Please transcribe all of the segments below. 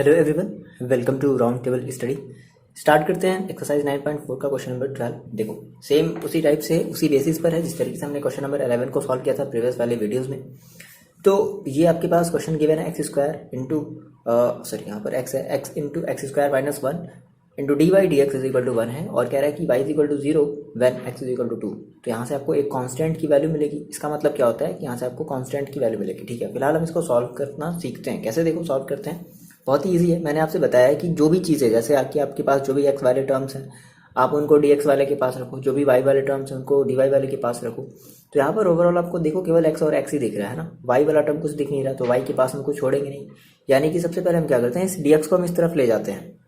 Hello everyone, welcome to round table study. Start करते हैं exercise 9.4 का क्वेश्चन नंबर 12। देखो सेम उसी टाइप से उसी बेसिस पर है जिस तरीके से हमने क्वेश्चन नंबर 11 को सॉल्व किया था प्रीवियस वाले वीडियोस में। तो ये आपके पास क्वेश्चन गिवन है एक्स स्क्वायर इंटू यहाँ पर एक्स है, x into x square minus 1 into d y d x is equal to 1 है और कह रहा है कि y is equal to 0 when x is equal to 2। तो यहाँ से आपको एक कांस्टेंट की वैल्यू मिलेगी। इसका मतलब क्या होता है कि यहाँ से आपको कांस्टेंट की वैल्यू मिलेगी। ठीक है, फिलहाल हम इसको सॉल्व करना सीखते हैं। कैसे देखो सॉल्व करते हैं, बहुत ही ईजी है। मैंने आपसे बताया है कि जो भी चीज़ें जैसे आपके पास जो भी एक्स वाले टर्म्स हैं आप उनको डी एक्स वाले के पास रखो, जो भी वाई वाले टर्म्स हैं उनको डी वाई वाले के पास रखो। तो यहाँ पर ओवरऑल आपको देखो केवल एक्स और एक्स ही दिख रहा है ना, वाई वाला टर्म कुछ दिख नहीं रहा, तो वाई के पास हम कुछ छोड़ेंगे नहीं। यानी कि सबसे पहले हम क्या करते हैं, इस डी एक्स को हम इस तरफ ले जाते हैं।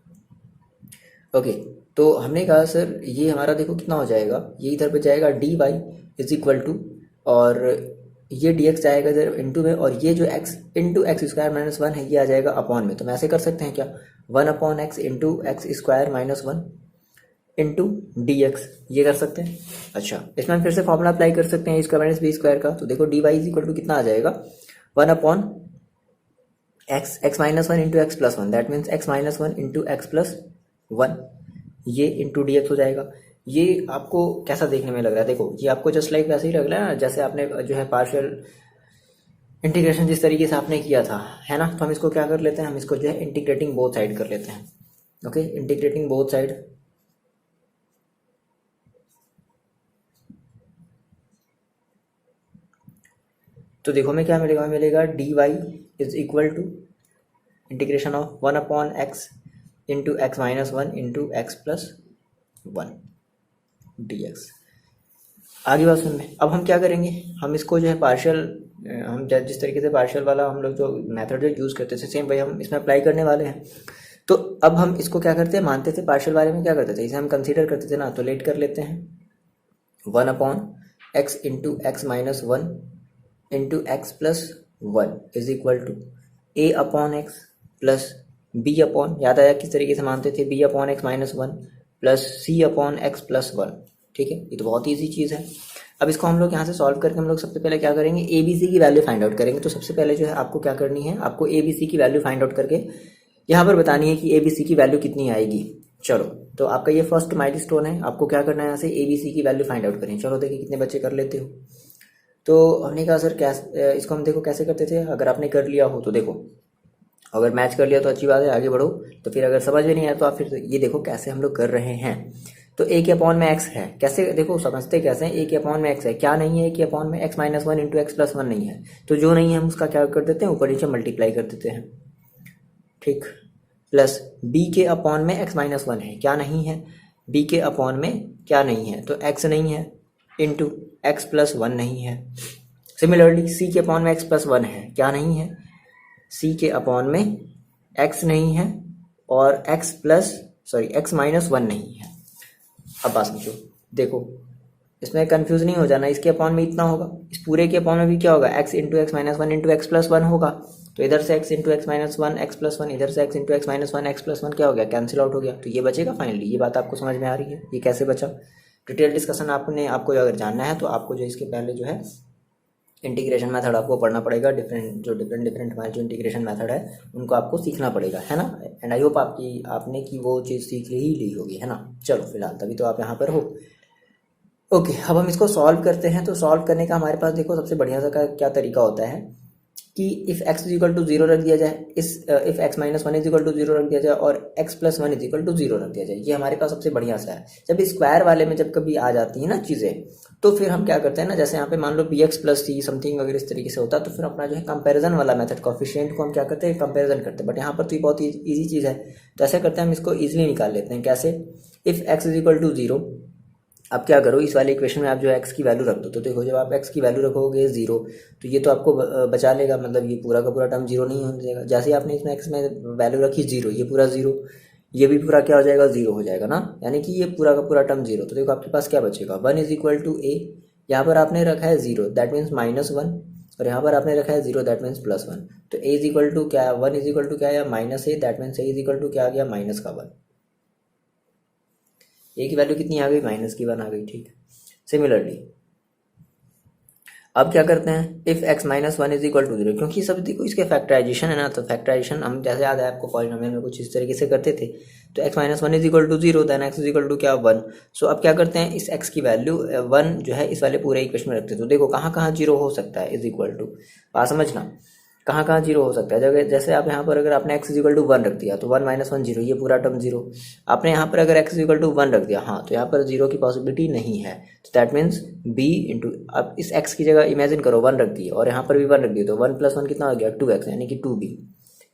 ओके, तो हमने कहा सर ये हमारा देखो कितना हो जाएगा, ये इधर पे जाएगा d y is equal to, और ये डी एक्स जाएगा इधर इंटू में, और ये जो x into x square minus 1 है ये आ जाएगा अपॉन में। तो हम ऐसे कर सकते हैं क्या, 1 upon x into x square minus 1 into d x, ये कर सकते हैं। अच्छा, इसमें हम फिर से फॉर्मूला अप्लाई कर सकते हैं स्क्वायर माइनस बी स्क्वायर का। तो देखो d y is equal to कितना आ जाएगा, 1 upon x x minus 1 into x plus 1, that means x minus 1 into x plus 1, ये इंटू डी एक्स हो जाएगा। ये आपको कैसा देखने में लग रहा है, देखो ये आपको जस्ट लाइक वैसे ही लग रहा है ना जैसे आपने जो है पार्शियल इंटीग्रेशन जिस तरीके से आपने किया था, है ना। तो हम इसको क्या कर लेते हैं, हम इसको जो है इंटीग्रेटिंग बोथ साइड कर लेते हैं। Okay, integrating both side. तो देखो हमें क्या मिलेगा, मिलेगा d y is equal to integration of 1 upon x into x minus 1 into x plus 1 d x. आगे बात सुन में, अब हम क्या करेंगे, हम इसको जो है पार्शियल, हम जिस तरीके से पार्शियल वाला हम लोग जो मेथड जो यूज़ करते थे सेम वही हम इसमें अप्लाई करने वाले हैं। तो अब हम इसको क्या करते हैं, मानते थे पार्शियल वाले में क्या करते थे, इसे हम कंसीडर करते थे ना, तो लेट कर लेते हैं 1 upon x into x minus 1 into x plus 1 is equal to A upon x plus B upon, याद आया किस तरीके से मानते थे, B upon x minus 1 plus सी अपॉन एक्स प्लस 1। ठीक है, ये तो बहुत ईजी चीज़ है। अब इसको हम लोग यहाँ से सॉल्व करके हम लोग सबसे पहले क्या करेंगे, ए बी सी की वैल्यू फाइंड आउट करेंगे। तो सबसे पहले जो है आपको क्या करनी है, आपको ए बी सी की वैल्यू फाइंड आउट करके यहाँ पर बतानी है कि ए बी सी की वैल्यू कितनी आएगी। चलो, तो आपका ये फर्स्ट माइलस्टोन है, आपको क्या करना है, यहाँ से ए बी सी की वैल्यू फाइंड आउट करें। चलो देखिए कितने बच्चे कर लेते हो। तो हमने कहा सर कैसे, इसको हम देखो कैसे करते थे, अगर आपने कर लिया हो तो देखो, अगर मैच कर लिया तो अच्छी बात है, आगे बढ़ो। तो फिर अगर समझ में नहीं आया तो आप फिर ये देखो कैसे हम लोग कर रहे हैं। तो ए के अपॉन में एक्स है, कैसे देखो समझते कैसे हैं, ए के अपॉन में एक्स है, क्या नहीं है, ए के अपॉन में x minus 1 into x plus 1 नहीं है। तो जो नहीं है हम उसका क्या कर देते हैं, ऊपर नीचे मल्टीप्लाई कर देते हैं। ठीक, प्लस बी के अपॉन में एक्स माइनस 1 है, क्या नहीं है, बी के अपॉन में क्या नहीं है, तो एक्स नहीं है, इंटू एक्स प्लस 1 नहीं है। सिमिलरली सी के अपॉन में एक्स प्लस 1 है, क्या नहीं है, सी के अपॉन में एक्स नहीं है और एक्स माइनस 1 नहीं है। अब बात समझो, देखो इसमें कंफ्यूज नहीं हो जाना, इसके अपॉन में इतना होगा, इस पूरे के अपॉन में भी क्या होगा, x into x minus 1 into x plus 1 होगा। तो इधर से x into x minus 1 x plus 1, इधर से x into x minus 1 x plus 1 क्या हो गया, कैंसिल आउट हो गया। तो ये बचेगा फाइनली। ये बात आपको समझ में आ रही है, ये कैसे बचा। डिटेल डिस्कशन आपको अगर जानना है तो आपको जो इसके पहले जो है इंटीग्रेशन मेथड आपको पढ़ना पड़ेगा। डिफरेंट हमारे जो इंटीग्रेशन मेथड है उनको आपको सीखना पड़ेगा, है ना। एंड आई होप आपने की वो चीज़ सीख ही ली होगी, है ना। चलो फिलहाल तभी तो आप यहाँ पर हो। ओके, अब हम इसको सॉल्व करते हैं। तो सॉल्व करने का हमारे पास देखो सबसे बढ़िया सा क्या तरीका होता है कि if x is equal to 0 रख दिया जाए, if x minus 1 is equal to 0 रख दिया जाए और x plus 1 is equal to 0 रख दिया जाए। ये हमारे पास सबसे बढ़िया सा है। जब स्क्वायर वाले में जब कभी आ जाती है ना चीज़ें, तो फिर हम क्या करते हैं ना, जैसे यहाँ पे मान लो B x plus C something अगर इस तरीके से होता है तो फिर अपना जो है कंपेरिजन वाला मेथड, कॉफिशिएंट को हम क्या करते हैं, कंपेरिजन करते हैं। बट यहाँ पर तो ये बहुत ईजी चीज़ है, तो ऐसा करते हैं हम इसको ईजिली निकाल लेते हैं। कैसे, if x is equal to 0, अब क्या करो, इस वाले इक्वेशन में आप जो एक्स की वैल्यू रख दो। तो देखो जब आप एक्स की वैल्यू रखोगे 0 तो ये तो आपको बचा लेगा, मतलब ये पूरा का पूरा टर्म 0 नहीं होने देगा। जैसे ही आपने इसमें एक्स में वैल्यू रखी 0, ये पूरा 0, ये भी पूरा क्या हो जाएगा, 0 हो जाएगा ना, यानी कि ये पूरा का पूरा टर्म 0। तो देखो आपके पास क्या बचेगा, 1 इज इक्वल टू ए, यहाँ पर आपने रखा है 0 दैट मीन्स माइनस 1, और यहाँ पर आपने रखा है 0 दैट मीन्स प्लस 1। तो ए इज इक्वल टू क्या है, 1 इज इक्वल टू क्या है, minus a, that means a is equal to क्या आ गया, माइनस का 1। ए की वैल्यू कितनी आ गई, माइनस की 1 आ गई। ठीक, सिमिलरली अब क्या करते हैं, if x minus one is equal to zero, क्योंकि सब देखो इसके फैक्टराइजेशन है ना, तो फैक्टराइजेशन हम जैसे याद है आपको पॉलिनोमियल में कुछ इस तरीके से करते थे, तो x minus one is equal to zero, then x is equal to क्या, वन। सो अब क्या करते हैं, इस x की वैल्यू वन जो है इस वाले पूरे इक्वेशन में रखते हैं। तो देखो कहाँ कहाँ जीरो हो सकता है, इज इक्वल टू, बात समझना, कहाँ कहाँ जीरो हो सकता है। जगह जैसे आप यहाँ पर अगर आपने x इक्वल टू वन रख दिया तो वन माइनस वन जीरो, ये पूरा टर्म जीरो। आपने यहाँ पर अगर x इक्वल टू वन रख दिया, हाँ, तो यहाँ पर जीरो की पॉसिबिलिटी नहीं है, तो दैट मीन्स b इंटू, अब इस x की जगह इमेजिन करो वन रख दी और यहाँ पर भी वन रख दिया, तो वन प्लस वन कितना हो गया, टू एक्स, यानी कि टू बी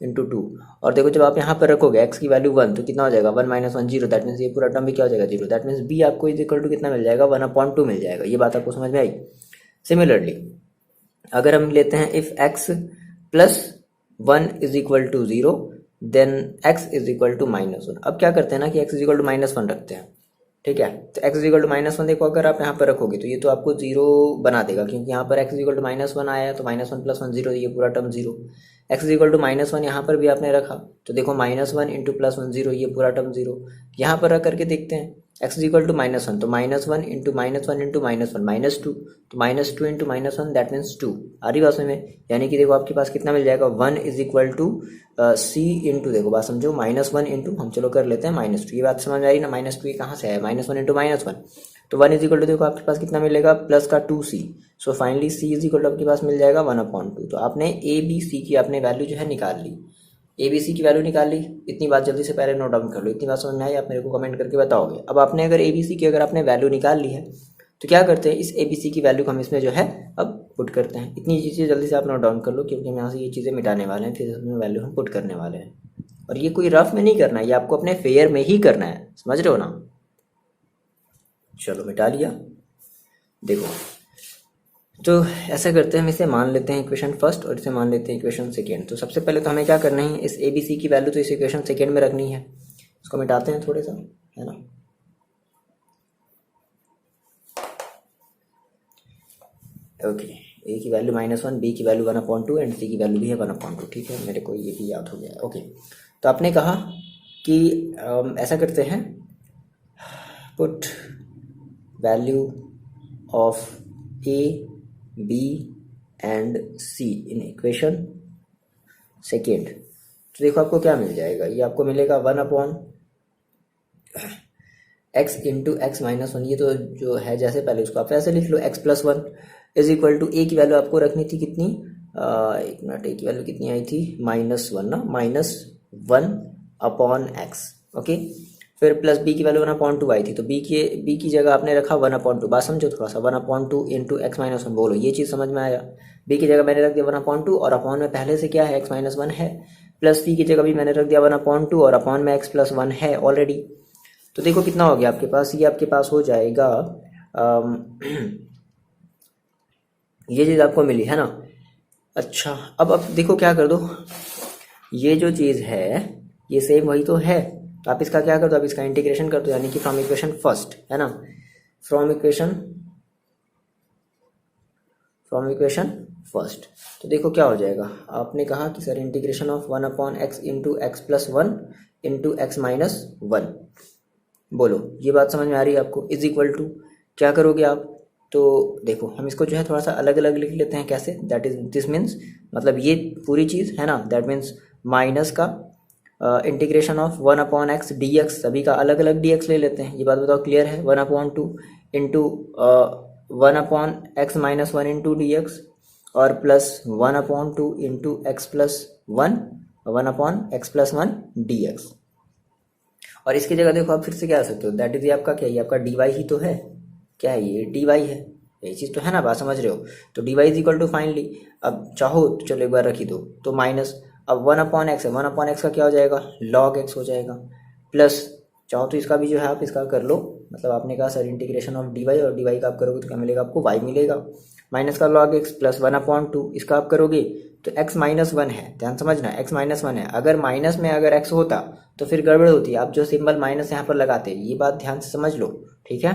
इंटू टू। और देखो जब आप यहाँ पर रखोगे x की वैल्यू वन, तो कितना हो जाएगा, one minus one zero, that means ये पूरा टर्म भी क्या हो जाएगा, जीरो। दैट मीन्स b आपको इज इक्वल टू कितना मिल जाएगा, वन अपॉइंट टू मिल जाएगा। ये बात आपको समझ में आई। सिमिलरली अगर हम लेते हैं if x plus one is equal to zero, then x is equal to minus one. अब क्या करते हैं ना कि x is equal to minus one रखते हैं, ठीक है। तो x is equal to minus one, देखो अगर आप यहाँ पर रखोगे तो ये तो आपको जीरो बना देगा, क्योंकि यहाँ पर x is equal to minus one आया, तो minus one plus one zero, ये पूरा term zero. x is equal to minus one यहाँ पर भी आपने रखा, तो देखो minus one into plus one zero, ये पूरा टर्म जीरो। यहाँ पर रख करके देखते हैं, x is equal to minus one, तो minus one into minus one into minus one, minus two, तो minus two into minus one, that means two. आ रही बात में, यानी कि देखो आपके पास कितना मिल जाएगा, one is equal to c into, देखो बात समझो, माइनस वन इंटू, हम चलो कर लेते हैं माइनस टू। ये बात समझ आ रही ना, माइनस टू ये कहाँ से है, minus one into minus one, तो वन इज इक्वल टू देखो आपके पास कितना मिलेगा, प्लस का two c. So finally c is equal to आपके पास मिल जाएगा वन अपॉइंट टू। तो आपने ए बी सी की आपने वैल्यू जो है निकाल ली, ए बी सी की वैल्यू निकाल ली। इतनी बात जल्दी से पहले नोट डाउन कर लो, इतनी बात समझ में आई, आप मेरे को कमेंट करके बताओगे। अब आपने अगर ए बी सी की अगर आपने वैल्यू निकाल ली है, तो क्या करते हैं, इस ए बी सी की वैल्यू को हम इसमें जो है अब पुट करते हैं। इतनी चीज़ें जल्दी से आप नोट डाउन कर लो, क्योंकि हम यहाँ से ये चीज़ें मिटाने वाले हैं, फिर इसमें वैल्यू हम पुट करने वाले हैं। और ये कोई रफ में नहीं करना है, ये आपको अपने फेयर में ही करना है, समझ रहे हो ना। चलो मिटा लिया। देखो तो ऐसा करते हैं, हम इसे मान लेते हैं इक्वेशन फर्स्ट और इसे मान लेते हैं इक्वेशन सेकेंड। तो सबसे पहले तो हमें क्या करना है, इस ए बी सी की वैल्यू तो इस इक्वेशन सेकेंड में रखनी है। इसको मिटाते हैं थोड़े सा, है ना। ओके, ए की वैल्यू माइनस वन, बी की value one upon two and C की वैल्यू भी है वन अपॉइंट टू, ठीक है, मेरे को ये भी याद हो गया। ओके, तो आपने कहा कि ऐसा करते हैं, put value of a b and c in equation second. तो देखो आपको क्या मिल जाएगा, ये आपको मिलेगा one upon x into x minus one. ये तो जो है जैसे पहले उसको आप ऐसे लिख लो, x plus one is equal to, A की वैल्यू आपको रखनी थी कितनी, एक मिनट, ए की वैल्यू कितनी आई थी, माइनस वन ना, minus one upon x. Okay, फिर प्लस बी की वैल्यू वन अपॉन टू आई थी, तो बी की जगह आपने रखा वन अपॉन टू। बात समझो थोड़ा सा, one upon two into x minus one, बोलो ये चीज़ समझ में आया। बी की जगह मैंने रख दिया वन अपॉन टू, और अपॉन में पहले से क्या है, एक्स माइनस वन है। प्लस सी की जगह भी मैंने रख दिया वन अपॉन टू, और अपॉन में एक्स प्लस वन है ऑलरेडी। तो देखो कितना हो गया आपके पास, ये आपके पास हो जाएगा ये चीज़ आपको मिली है ना। अच्छा, अब देखो क्या कर दो, ये जो चीज़ है ये सेम वही तो है, तो आप इसका क्या कर दो, आप इसका इंटीग्रेशन कर दो, यानी कि फ्रॉम इक्वेशन फर्स्ट, है ना, फ्रॉम इक्वेशन फर्स्ट। तो देखो क्या हो जाएगा, आपने कहा कि sir integration of one upon x into x plus one into x minus one. बोलो ये बात समझ में आ रही है आपको, इज इक्वल टू क्या करोगे आप, तो देखो हम इसको जो है थोड़ा सा अलग अलग लिख लेते हैं। कैसे, दैट इज दिस मीन्स, मतलब ये पूरी चीज़ है ना, दैट मीन्स माइनस का integration of one upon x d x, सभी का अलग अलग डी एक्स ले लेते हैं। ये बात बताओ क्लियर है, one upon two into one upon x minus one into d x, और plus one upon two into x plus one, one upon x plus one d x. और इसकी जगह देखो आप फिर से क्या आ सकते हो, दैट इज ये आपका क्या, ये आपका डी वाई ही तो है, क्या है ये, डी वाई है, ये चीज़ तो है ना, बात समझ रहे हो। तो d y is equal to finally, अब चाहो तो चलो एक बार रखी दो, तो माइनस, अब वन अपॉन एक्स है, वन अपॉन एक्स का क्या हो जाएगा, लॉग एक्स हो जाएगा, प्लस चाहो तो इसका भी जो है आप इसका कर लो, मतलब आपने कहा sir integration of d y, और डी वाई का आप करोगे तो क्या मिलेगा आपको, वाई मिलेगा, माइनस का log x plus one upon to, इसका आप करोगे तो एक्स माइनस वन है, ध्यान समझना, एक्स माइनस वन है। अगर माइनस में अगर एक्स होता तो फिर गड़बड़ होती, आप जो सिंबल माइनस यहाँ पर लगाते, ये बात ध्यान से समझ लो, ठीक है।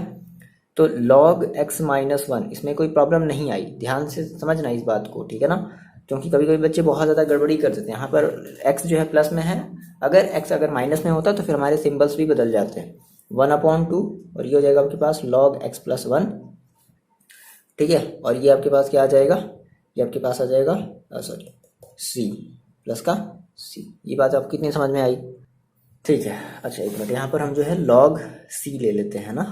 तो लॉग एक्स माइनस वन, इसमें कोई प्रॉब्लम नहीं आई, ध्यान से समझना इस बात को, ठीक है ना, क्योंकि कभी कभी बच्चे बहुत ज़्यादा गड़बड़ी कर देते हैं। यहाँ पर एक्स जो है प्लस में है, अगर एक्स अगर माइनस में होता तो फिर हमारे सिंबल्स भी बदल जाते हैं, वन अपॉन टू, और ये हो जाएगा आपके पास लॉग एक्स प्लस वन, ठीक है। और ये आपके पास क्या आ जाएगा, ये आपके पास आ जाएगा सॉरी सी प्लस का सी। ये बात आपको कितनी समझ में आई? ठीक है। अच्छा एक मिनट, यहाँ पर हम जो है log c ले लेते हैं ना,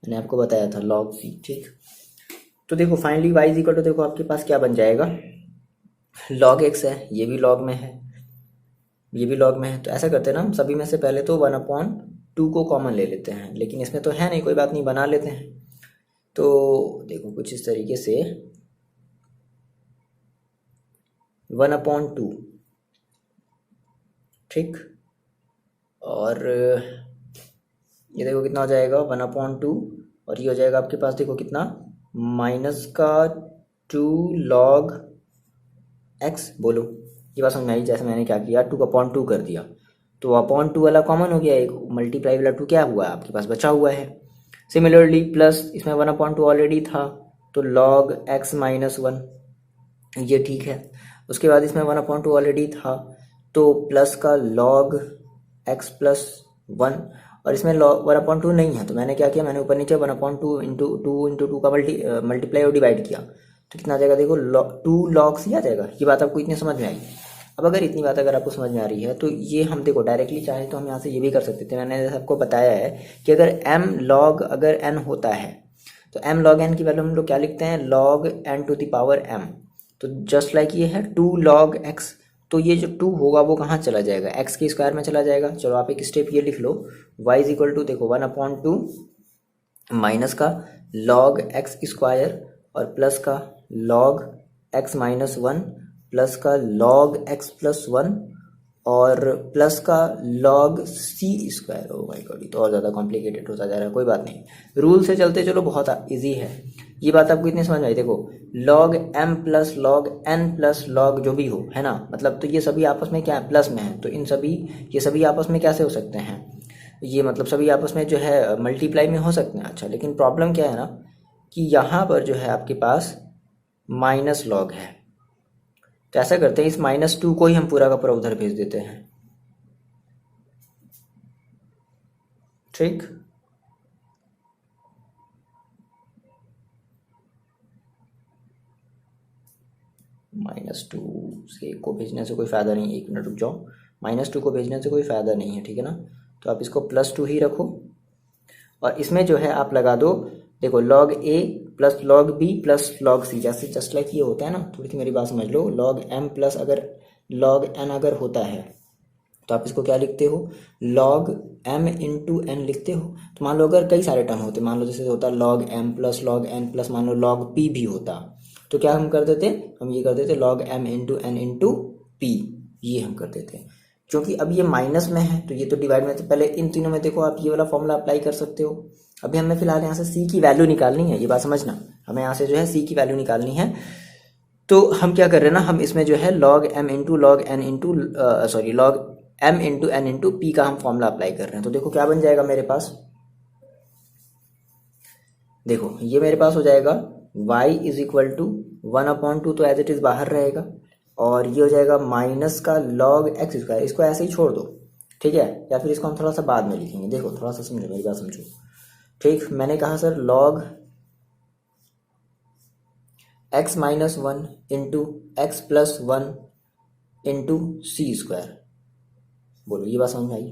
मैंने आपको बताया था log c। ठीक, तो देखो finally y is equal to, देखो आपके पास क्या बन जाएगा, log x है, ये भी log में है, ये भी log में है। तो ऐसा करते हैं ना, हम सभी में से पहले तो 1/2 को कॉमन ले लेते हैं, लेकिन इसमें तो है नहीं, कोई बात नहीं, बना लेते हैं। तो देखो कुछ इस तरीके से 1/2, ठीक, और ये देखो कितना हो जाएगा 1/2, और ये हो जाएगा आपके पास देखो कितना, माइनस का 2 log x। बोलो ये बात समझ में आई? जैसे मैंने क्या किया, 2/2 कर दिया, तो 2 वाला कॉमन हो गया, एक मल्टीप्लाई वाला 2 क्या हुआ है आपके पास, बचा हुआ है। सिमिलरली प्लस इसमें 1/2 ऑलरेडी था, तो log x माइनस 1, ये ठीक है। उसके बाद इसमें 1/2 ऑलरेडी था, तो प्लस का log x प्लस 1, और इसमें 1/2 नहीं है, तो मैंने क्या किया, मैंने ऊपर नीचे 1/2 इंटू टू का मल्टीप्लाई और डिवाइड किया, तो कितना आ जाएगा देखो 2 log c आ जाएगा। ये बात आपको इतनी समझ में आई? अब अगर इतनी बात अगर आपको समझ में आ रही है, तो ये हम देखो डायरेक्टली चाहे तो हम यहाँ से ये भी कर सकते थे। मैंने जैसे आपको बताया है कि अगर m log अगर n होता है, तो m log n की वैल्यू हम लोग क्या लिखते हैं, log n to the power m। तो जस्ट लाइक ये है 2 log x, तो ये जो 2 होगा वो कहाँ चला जाएगा, x के स्क्वायर में चला जाएगा। चलो आप एक स्टेप ये लिख लो, y इज इक्वल टू देखो 1/2 माइनस का log x स्क्वायर और प्लस का log x माइनस 1 प्लस का log x प्लस 1 और प्लस का log c square. Oh my God, ये तो और ज़्यादा कॉम्प्लिकेटेड होता जा रहा है, कोई बात नहीं, रूल से चलते चलो, बहुत इजी है। ये बात आपको इतनी समझ में आई? देखो log m plus log n plus log जो भी हो, है ना, मतलब तो ये सभी आपस में क्या है, प्लस में है, तो इन सभी, ये सभी आपस में कैसे हो सकते हैं, ये मतलब सभी आपस में जो है मल्टीप्लाई में हो सकते हैं। अच्छा, लेकिन प्रॉब्लम क्या है ना, कि यहाँ पर जो है आपके पास माइनस log है, तो ऐसा करते हैं इस -2 को ही हम पूरा का पूरा उधर भेज देते हैं। ठीक, -2 से को भेजने से कोई फ़ायदा नहीं है, एक मिनट रुक जाओ, -2 को भेजने से कोई फ़ायदा नहीं है, ठीक है ना, तो आप इसको +2 ही रखो, और इसमें जो है आप लगा दो, देखो log a plus log b plus log c, जैसे जस्ट लाइक ये होता है ना, थोड़ी सी मेरी बात समझ लो, log m प्लस अगर log n अगर होता है, तो आप इसको क्या लिखते हो, log m इंटू n लिखते हो। तो मान लो अगर कई सारे टर्म होते, मान लो जैसे होता log m plus log n plus मान लो log p भी होता, तो क्या हम कर देते, हम ये कर देते log m into n into p, ये हम कर देते। क्योंकि अब ये माइनस में है, तो ये तो डिवाइड में, तो पहले इन तीनों में देखो आप ये वाला फॉर्मूला अप्लाई कर सकते हो। अभी हमें फिलहाल यहाँ से c की वैल्यू निकालनी है, ये बात समझना, हमें यहाँ से जो है c की वैल्यू निकालनी है। तो हम क्या कर रहे हैं ना, हम इसमें जो है log m into log n into sorry log m into n into p का हम फॉर्मूला अप्लाई कर रहे हैं। तो देखो क्या बन जाएगा मेरे पास, देखो ये मेरे पास हो जाएगा y इज इक्वल टू 1/2, तो एज इट इज़ बाहर रहेगा, और ये हो जाएगा माइनस का log x स्क्वायर, इसको ऐसे ही छोड़ दो, ठीक है, या फिर इसको हम थोड़ा सा बाद में लिखेंगे। देखो थोड़ा सा समझो, मेरी बात समझो, ठीक, मैंने कहा sir log x minus 1 into x plus 1 into सी स्क्वायर। बोलो ये बात समझ में आई?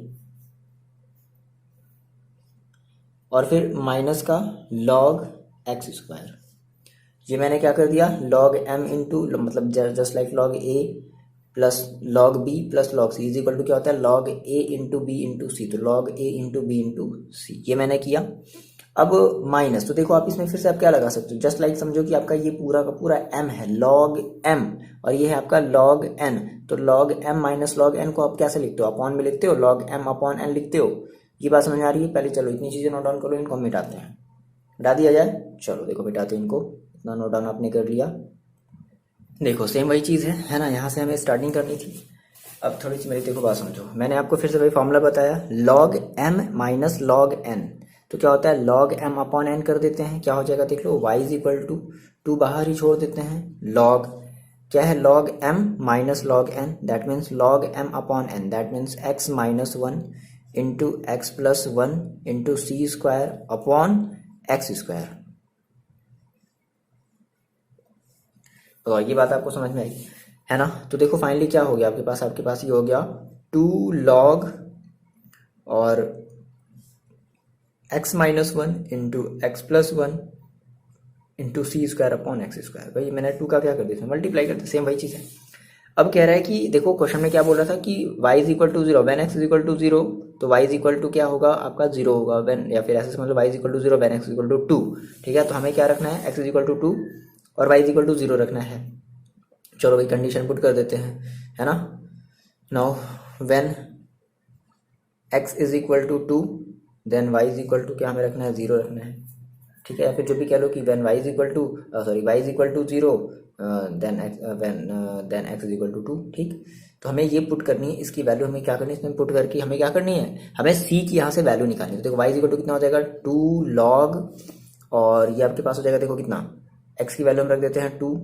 और फिर माइनस का log x स्क्वायर, ये मैंने क्या कर दिया, log m इंटू मतलब just like log a plus log b plus log c is equal to क्या होता है, log a into b into C, तो log a into b into C, ये मैंने किया। अब माइनस, तो देखो आप इसमें फिर से आप क्या लगा सकते हो, जस्ट लाइक समझो कि आपका ये पूरा का पूरा m है, log m, और ये है आपका log n, तो log m minus log n को आप कैसे लिखते हो, अपॉन में लिखते हो, log m अपॉन n लिखते हो। ये बात समझ में आ रही है? पहले चलो इतनी चीज़ें नोट डाउन करो, इनको हम मिटाते हैं, मिटा दिया जाए, चलो देखो मिटाते हैं इनको, इतना नोट डाउन आपने कर लिया। देखो सेम वही चीज़ है ना, यहाँ से हमें स्टार्टिंग करनी थी। अब थोड़ी सी मेरी देखो बात समझो, मैंने आपको फिर से वही फॉर्मूला बताया, log m minus log n, तो क्या होता है log m अपॉन n कर देते हैं, क्या हो जाएगा देख लो, y इज इक्वल टू 2 बाहर ही छोड़ देते हैं, log क्या है log m minus log n, that means log m upon n, that means x minus 1 into x plus 1 into C square upon x square. तो ये बात आपको समझ में आई है ना। तो देखो फाइनली क्या हो गया आपके पास ये हो गया 2 log और x minus one into x plus one into सी स्क्वायर अपॉन एक्स स्क्वायर। भाई मैंने 2 का क्या कर दिया, मल्टीप्लाई कर दिया, सेम वही चीज़ है। अब कह रहा है कि देखो क्वेश्चन में क्या बोल रहा था कि y is equal to zero when x is equal to zero, तो y इज इक्वल टू क्या होगा आपका जीरो होगा वैन, या फिर ऐसे समझ लो y is equal to zero when x is equal to two. ठीक है, तो हमें क्या रखना है, x is equal to two और y is equal to zero रखना है। चलो भाई कंडीशन पुट कर देते हैं, है ना। Now when x is equal to two then y is equal to क्या हमें रखना है, जीरो रखना है। ठीक है, या फिर जो भी कह लो कि when y is equal to y is equal to zero then x is equal to two. ठीक, तो हमें ये पुट करनी है, इसकी वैल्यू हमें क्या करनी है, इसमें पुट करके हमें क्या करनी है, हमें c की यहाँ से वैल्यू निकालनी है। तो देखो y इज इक्वल टू कितना हो जाएगा 2 log और ये आपके पास हो जाएगा देखो कितना, x की वैल्यू हम रख देते हैं 2,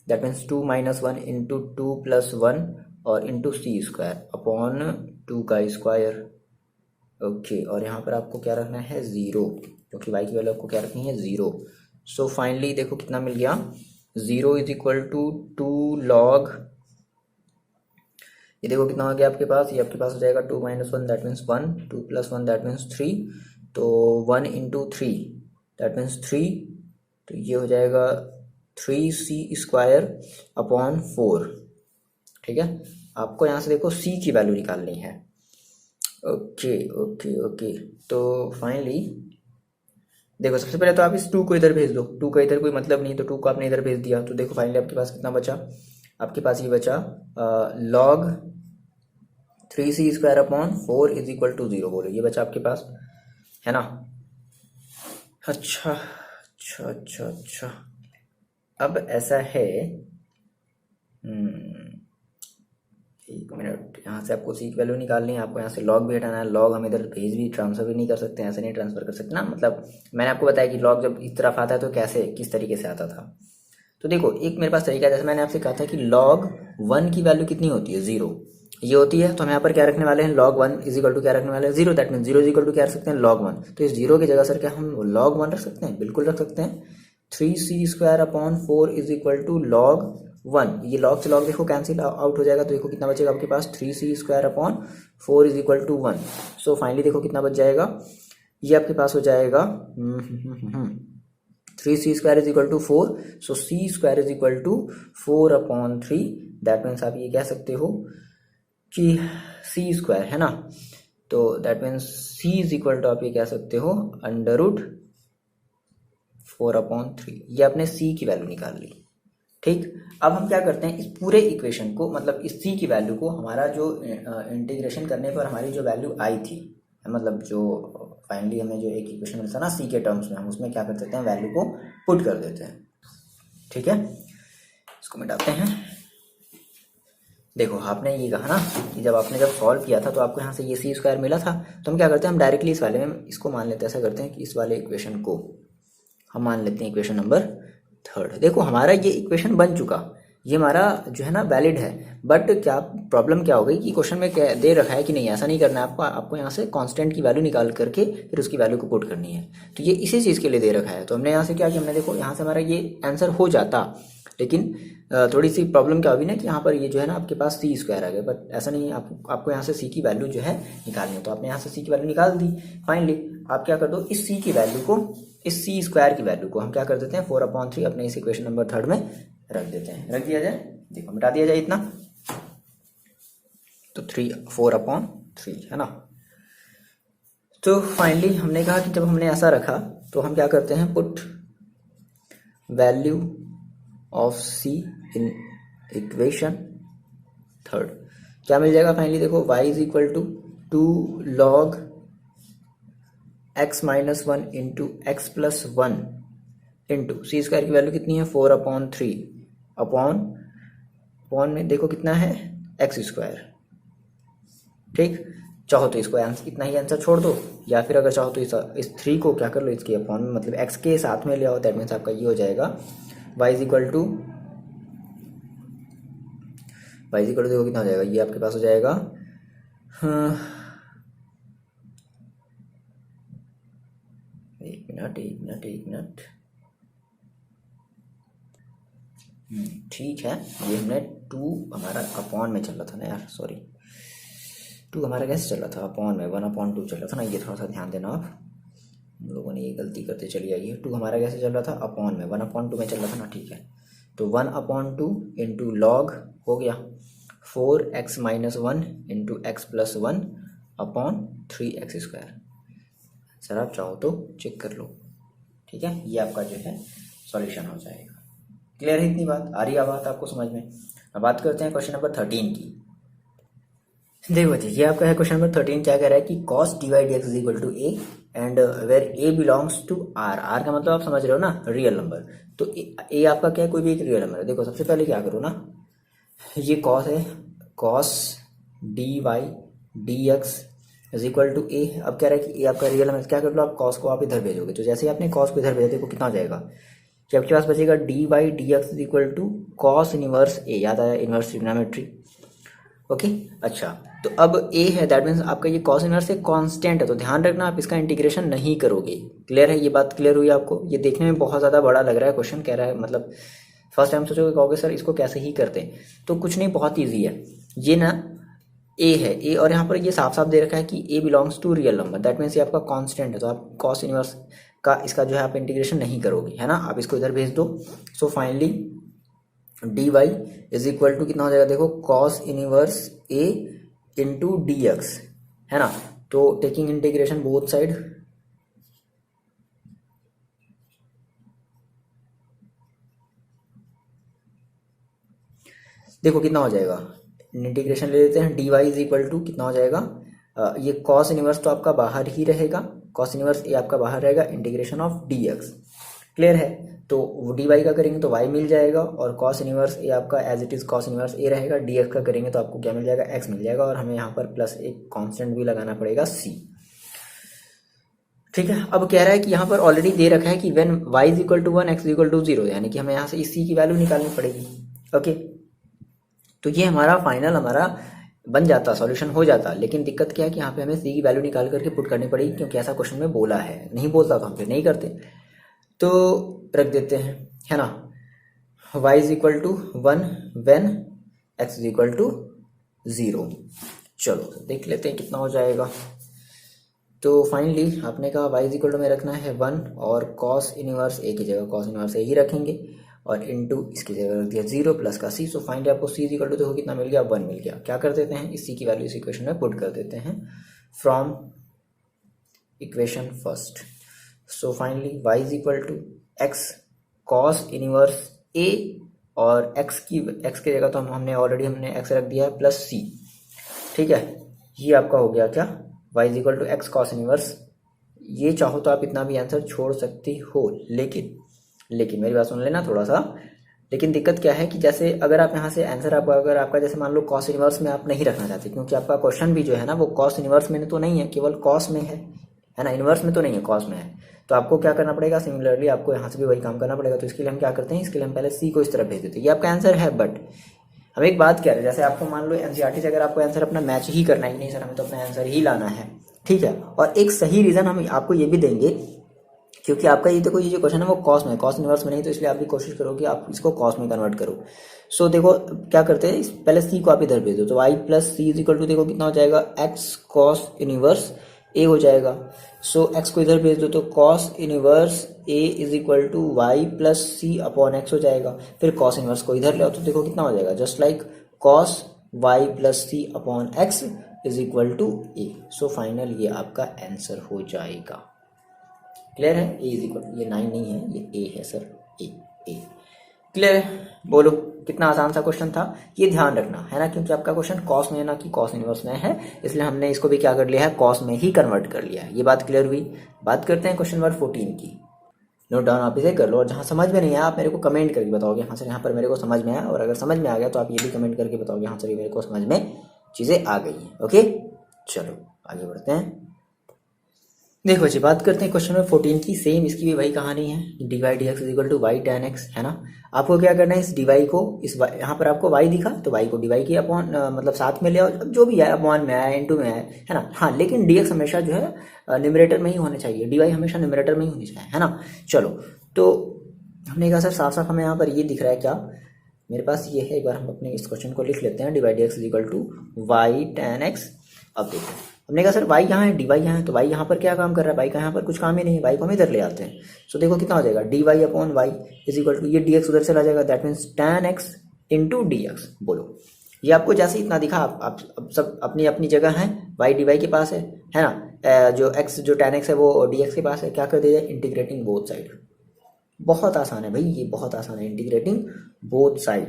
that means 2 minus one into two plus one और इंटू सी स्क्वायर अपॉन 2 का स्क्वायर। ओके, और यहाँ पर आपको क्या रखना है, जीरो, क्योंकि y की वैल्यू आपको क्या रखनी है, जीरो। सो फाइनली देखो कितना मिल गया, zero is equal to 2 log, ये देखो कितना हो गया आपके पास, ये आपके पास हो जाएगा 2 minus one that means one, 2 plus one that means three, तो 1 into three that means three, तो ये हो जाएगा 3c स्क्वायर अपॉन 4। ठीक है, आपको यहाँ से देखो c की वैल्यू निकालनी है। ओके ओके ओके, तो फाइनली देखो सबसे पहले तो आप इस 2 को इधर भेज दो, 2 का इधर कोई मतलब नहीं, तो 2 को आपने इधर भेज दिया, तो देखो फाइनली आपके पास कितना बचा, आपके पास ये बचा log 3c square upon 4 is equal to zero, बोलो ये बचा आपके पास, है ना। अच्छा अच्छा अच्छा अच्छा, अब ऐसा है, एक मिनट, यहाँ से आपको सी की वैल्यू निकालनी है, आपको यहाँ से लॉग भी हटाना है, लॉग हम इधर भेज भी ट्रांसफर भी नहीं कर सकते, ऐसे नहीं ट्रांसफर कर सकते ना, मतलब मैंने आपको बताया कि लॉग जब इस तरफ आता है तो कैसे किस तरीके से आता था। तो देखो एक मेरे पास तरीका है, जैसे मैंने आपसे कहा था कि लॉग वन की वैल्यू कितनी होती है, जीरो, ये होती है, तो हम यहाँ पर क्या रखने वाले हैं, log one is equal to क्या रखने वाले हैं, zero, that mean zero is equal to क्या रख सकते हैं, लॉग वन। तो इस जीरो की जगह सर क्या हम लॉग वन रख सकते हैं, बिल्कुल रख सकते हैं। 3c square upon 4 is equal to log one, ये लॉग से लॉग देखो कैंसिल आउट हो जाएगा, तो देखो कितना बचेगा आपके पास, 3c square upon 4 is equal to one. So finally देखो कितना बच जाएगा, ये आपके पास हो जाएगा 3c square is equal to 4, so c square is equal to 4 upon 3, that means आप ये कह सकते हो कि c स्क्वायर, है ना, तो that means c is equal to आप ये कह सकते हो अंडर रूट 4 अपॉन 3, ये आपने c की वैल्यू निकाल ली। ठीक, अब हम क्या करते हैं, इस पूरे इक्वेशन को, मतलब इस c की वैल्यू को, हमारा जो इंटीग्रेशन करने पर हमारी जो वैल्यू आई थी, मतलब जो फाइनली हमें जो एक इक्वेशन मिलता है ना c के टर्म्स में, हम उसमें क्या कर देते हैं, वैल्यू को पुट कर देते हैं। ठीक है, इसको मिटाते हैं। देखो आपने ये कहा ना कि जब सॉल्व किया था तो आपको यहाँ से ये सी स्क्वायर मिला था, तो हम क्या करते हैं, हम डायरेक्टली इस वाले में इसको मान लेते हैं, ऐसा करते हैं कि इस वाले इक्वेशन को हम मान लेते हैं इक्वेशन नंबर थर्ड। देखो हमारा ये इक्वेशन बन चुका, ये हमारा जो है ना वैलिड है, बट क्या प्रॉब्लम क्या हो गई कि क्वेश्चन में क्या दे रखा है कि नहीं, ऐसा नहीं करना है आपको यहाँ से कांस्टेंट की वैल्यू निकाल करके फिर उसकी वैल्यू को पुट करनी है, तो ये इसी चीज़ के लिए दे रखा है। तो हमने यहाँ से क्या किया, हमने देखो यहाँ से हमारा ये आंसर हो जाता, लेकिन थोड़ी सी प्रॉब्लम क्या होगी ना कि यहाँ पर ये जो है ना आपके पास सी स्क्वायर आ गया, बट ऐसा नहीं है, आपको यहाँ से सी की वैल्यू जो है निकालनी है, तो आपने यहाँ से सी की वैल्यू निकाल दी। फाइनली आप क्या कर दो, इस सी की वैल्यू को, इस सी स्क्वायर की वैल्यू को हम क्या कर देते हैं, 4 अपॉन 3 अपने इस इक्वेशन नंबर थर्ड में रख देते हैं, रख दिया जाए, देखो मिटा दिया जाए इतना, तो 4 अपॉन 3, है ना। तो फाइनली हमने कहा कि जब हमने ऐसा रखा तो हम क्या करते हैं, put value of c in equation third, क्या मिल जाएगा फाइनली, देखो y is equal to 2 log x minus one into x plus one into C square की वैल्यू कितनी है, 4 अपॉन 3 अपॉन में देखो कितना है, एक्स स्क्वायर। ठीक, चाहो तो इसको इतना ही आंसर छोड़ दो, या फिर अगर चाहो तो इस 3 को क्या कर लो, इसके अपॉन में, मतलब x के साथ में ले आओ, दैट मीन्स आपका ये हो जाएगा y इज इक्वल टू देखो कितना हो जाएगा, ये आपके पास हो जाएगा एक मिनट ठीक है, ये हमने 2 हमारा अपॉन में चल रहा था ना यार, सॉरी 2 हमारा कैसे चल रहा था, अपॉन में 1/2 चल रहा था ना, ये थोड़ा सा ध्यान देना आप, हम लोगों ने ये गलती करते चली आई है। 2 हमारा कैसे चल रहा था, अपॉन में 1/2 में चल रहा था ना, ठीक है। तो 1/2 इंटू लॉग हो गया 4x - 1 into x + 1 upon 3x²। Sir आप चाहो तो चेक कर लो, ठीक है, ये आपका जो है सॉल्यूशन हो जाएगा। क्लियर है इतनी बात, आ रही है बात आपको समझ में। अब बात करते हैं क्वेश्चन नंबर 13 की। देखो जी, ये आपका है क्वेश्चन नंबर 13, क्या कह रहा है कि cos dx is equal to a and where a belongs to r। r का मतलब आप समझ रहे हो ना, रियल नंबर। तो a आपका क्या है, कोई भी एक रियल नंबर है। देखो सबसे पहले क्या करो ना, ये cos है, cos dy dx is equal to a। अब कह रहा है कि a आपका रियल नंबर, क्या कर लो आप cos को आप इधर भेजोगे, तो जैसे ही आपने cos को इधर भेजा देखो कितना हो जाएगा, कि आपके पास बचेगा dy dx is equal to cos inverse a। याद आया इनवर्स ट्रिग्नोमेट्री, ओके। अच्छा, तो अब a है, दैट मीन्स आपका ये cos इनवर्स एक कांस्टेंट है, तो ध्यान रखना आप इसका इंटीग्रेशन नहीं करोगे। क्लियर है, ये बात क्लियर हुई आपको। ये देखने में बहुत ज़्यादा बड़ा लग रहा है क्वेश्चन, कह रहा है मतलब फर्स्ट टाइम सोचोगे, कहोगे सर इसको कैसे ही करते हैं, तो कुछ नहीं, बहुत ईजी है। ये ना a है, a और यहाँ पर ये साफ साफ दे रखा है कि a belongs to real number, that means ये आपका कांस्टेंट है, तो आप cos इनवर्स का इसका जो है आप इंटीग्रेशन नहीं करोगे, है ना, आप इसको इधर भेज दो। So finally dy is equal to कितना हो जाएगा, देखो cos inverse a into dx, है ना। तो टेकिंग इंटीग्रेशन बोथ साइड, देखो कितना हो जाएगा, इंटीग्रेशन ले लेते हैं, dy इज इक्वल टू कितना हो जाएगा, ये cos इनवर्स तो आपका बाहर ही रहेगा, cos इनवर्स a आपका बाहर रहेगा, इंटीग्रेशन ऑफ dx। क्लियर है, तो dy का करेंगे तो y मिल जाएगा, और cos इनवर्स a आपका as it is cos inverse a रहेगा, dx का करेंगे तो आपको क्या मिल जाएगा, x मिल जाएगा, और हमें यहाँ पर प्लस एक कांस्टेंट भी लगाना पड़ेगा c। ठीक है, अब कह रहा है कि यहाँ पर ऑलरेडी दे रखा है कि when y is equal to 1 x is equal to 0, यानी कि हमें यहाँ से इस c की वैल्यू निकालनी पड़ेगी। ओके, तो ये हमारा फाइनल हमारा बन जाता, सॉल्यूशन हो जाता, लेकिन दिक्कत क्या है कि यहाँ पे हमें c की वैल्यू निकाल करके पुट करनी पड़ेगी, क्योंकि ऐसा क्वेश्चन में बोला है, नहीं बोलता तो हम फिर नहीं करते, तो रख देते हैं, है ना। y is equal to 1 when x is equal to 0। चलो देख लेते हैं कितना हो जाएगा। तो फाइनली आपने कहा y इज इक्वल टू में रखना है 1, और cos इनवर्स a की जगह cos इनवर्स a ही रखेंगे, और इनटू इसकी जगह रख दिया 0 प्लस का c। सो फाइनली आपको c इज इक्वल टू देखो कितना मिल गया, 1 मिल गया। क्या कर देते हैं, इस c की वैल्यू इस इक्वेशन में पुट कर देते हैं from equation first. So finally y is equal to x cos inverse a, और x की जगह तो हमने ऑलरेडी x रख दिया है प्लस c। ठीक है, ये आपका हो गया क्या, y is equal to x cos inverse. ये चाहो तो आप इतना भी आंसर छोड़ सकते हो, लेकिन मेरी बात सुन लेना थोड़ा सा। लेकिन दिक्कत क्या है कि जैसे अगर आप यहाँ से आंसर अगर आपका जैसे मान लो cos इनवर्स में आप नहीं रखना चाहते, क्योंकि आपका क्वेश्चन भी जो है ना वो cos इनवर्स में तो नहीं है, केवल cos में है ना, इनवर्स में तो नहीं है, cos में है। तो आपको क्या करना पड़ेगा, सिमिलरली आपको यहाँ से भी वही काम करना पड़ेगा। तो इसके लिए हम क्या करते हैं, इसके लिए हम पहले c को इस तरफ भेज देते हैं। ये आपका आंसर है, बट हम एक बात कह रहे हैं, जैसे आपको मान लो एनसीईआरटी से अगर आपको आंसर अपना मैच ही करना है, नहीं सर हमें तो अपना आंसर ही लाना है, ठीक है। और एक सही रीज़न हम आपको ये भी देंगे, क्योंकि आपका ये देखो ये जो क्वेश्चन है वो cos में, cos इनवर्स में नहीं, तो इसलिए आप भी कोशिश करो कि आप इसको cos में कन्वर्ट करो। सो देखो क्या करते हैं, पहले c को आप इधर भेज दो, तो y plus c is equal to देखो कितना हो जाएगा, x cos इनवर्स a हो जाएगा। सो x को इधर भेज दो तो cos inverse a is equal to y plus C upon x हो जाएगा। फिर cos इनवर्स को इधर ले आओ तो देखो कितना हो जाएगा, just like cos y plus C upon x is equal to a। So final ये आपका आंसर हो जाएगा। क्लियर है, a इज इक्वल, ये 9 नहीं है, ये a है सर, a। क्लियर है, बोलो कितना आसान सा क्वेश्चन था, ये ध्यान रखना है ना, क्योंकि आपका क्वेश्चन cos में है ना कि cos इनवर्स में है, इसलिए हमने इसको भी क्या कर लिया है, cos में ही कन्वर्ट कर लिया है। ये बात क्लियर हुई। बात करते हैं क्वेश्चन नंबर 14 की। नोट डाउन आप इसे कर लो, और जहाँ समझ में नहीं आया आप मेरे को कमेंट करके बताओगे, हाँ सर यहाँ पर मेरे को समझ में आया, और अगर समझ में आ गया तो आप ये भी कमेंट करके बताओगे, हाँ सर ये मेरे को समझ में चीज़ें आ गई हैं। ओके, चलो आगे बढ़ते हैं। देखो जी, बात करते हैं क्वेश्चन नंबर 14 की। सेम इसकी भी वही कहानी है, d y d x is equal to y tan x, है ना। आपको क्या करना है, इस डी वाई को, इस यहाँ पर आपको y दिखा तो y को डी वाई के अपॉन मतलब साथ में ले आओ, जो भी है अपॉन में है, इनटू में है ना। हाँ, लेकिन डी एक्स हमेशा जो है न्यूमरेटर में ही होने चाहिए, डी वाई हमेशा न्यूमरेटर में ही होनी चाहिए, है ना। चलो, तो हमने कहा सर साफ साफ हमें यहाँ पर ये दिख रहा है क्या, मेरे पास ये है, एक बार हम अपने इस क्वेश्चन को लिख लेते हैं, d y d x is equal to y tan x. अब देखो हमने कहा सर वाई यहाँ है, डी वाई यहाँ है, तो वाई यहाँ पर क्या काम कर रहा है, वाई का यहाँ पर कुछ काम ही नहीं है, वाई को हम इधर ले आते हैं। सो देखो कितना हो जाएगा, d y upon y is equal to, ये डी एक्स उधर से ला जाएगा, that means tan x into d x. बोलो ये आपको जैसे इतना दिखा, आप सब अपनी अपनी जगह हैं, वाई डी वाई के पास है ना, जो एक्स जो टेन एक्स है वो डी एक्स के पास है, क्या कर दिया जाए, इंटीग्रेटिंग बोथ साइड। बहुत आसान है भाई, ये बहुत आसान है, इंटीग्रेटिंग बोथ साइड।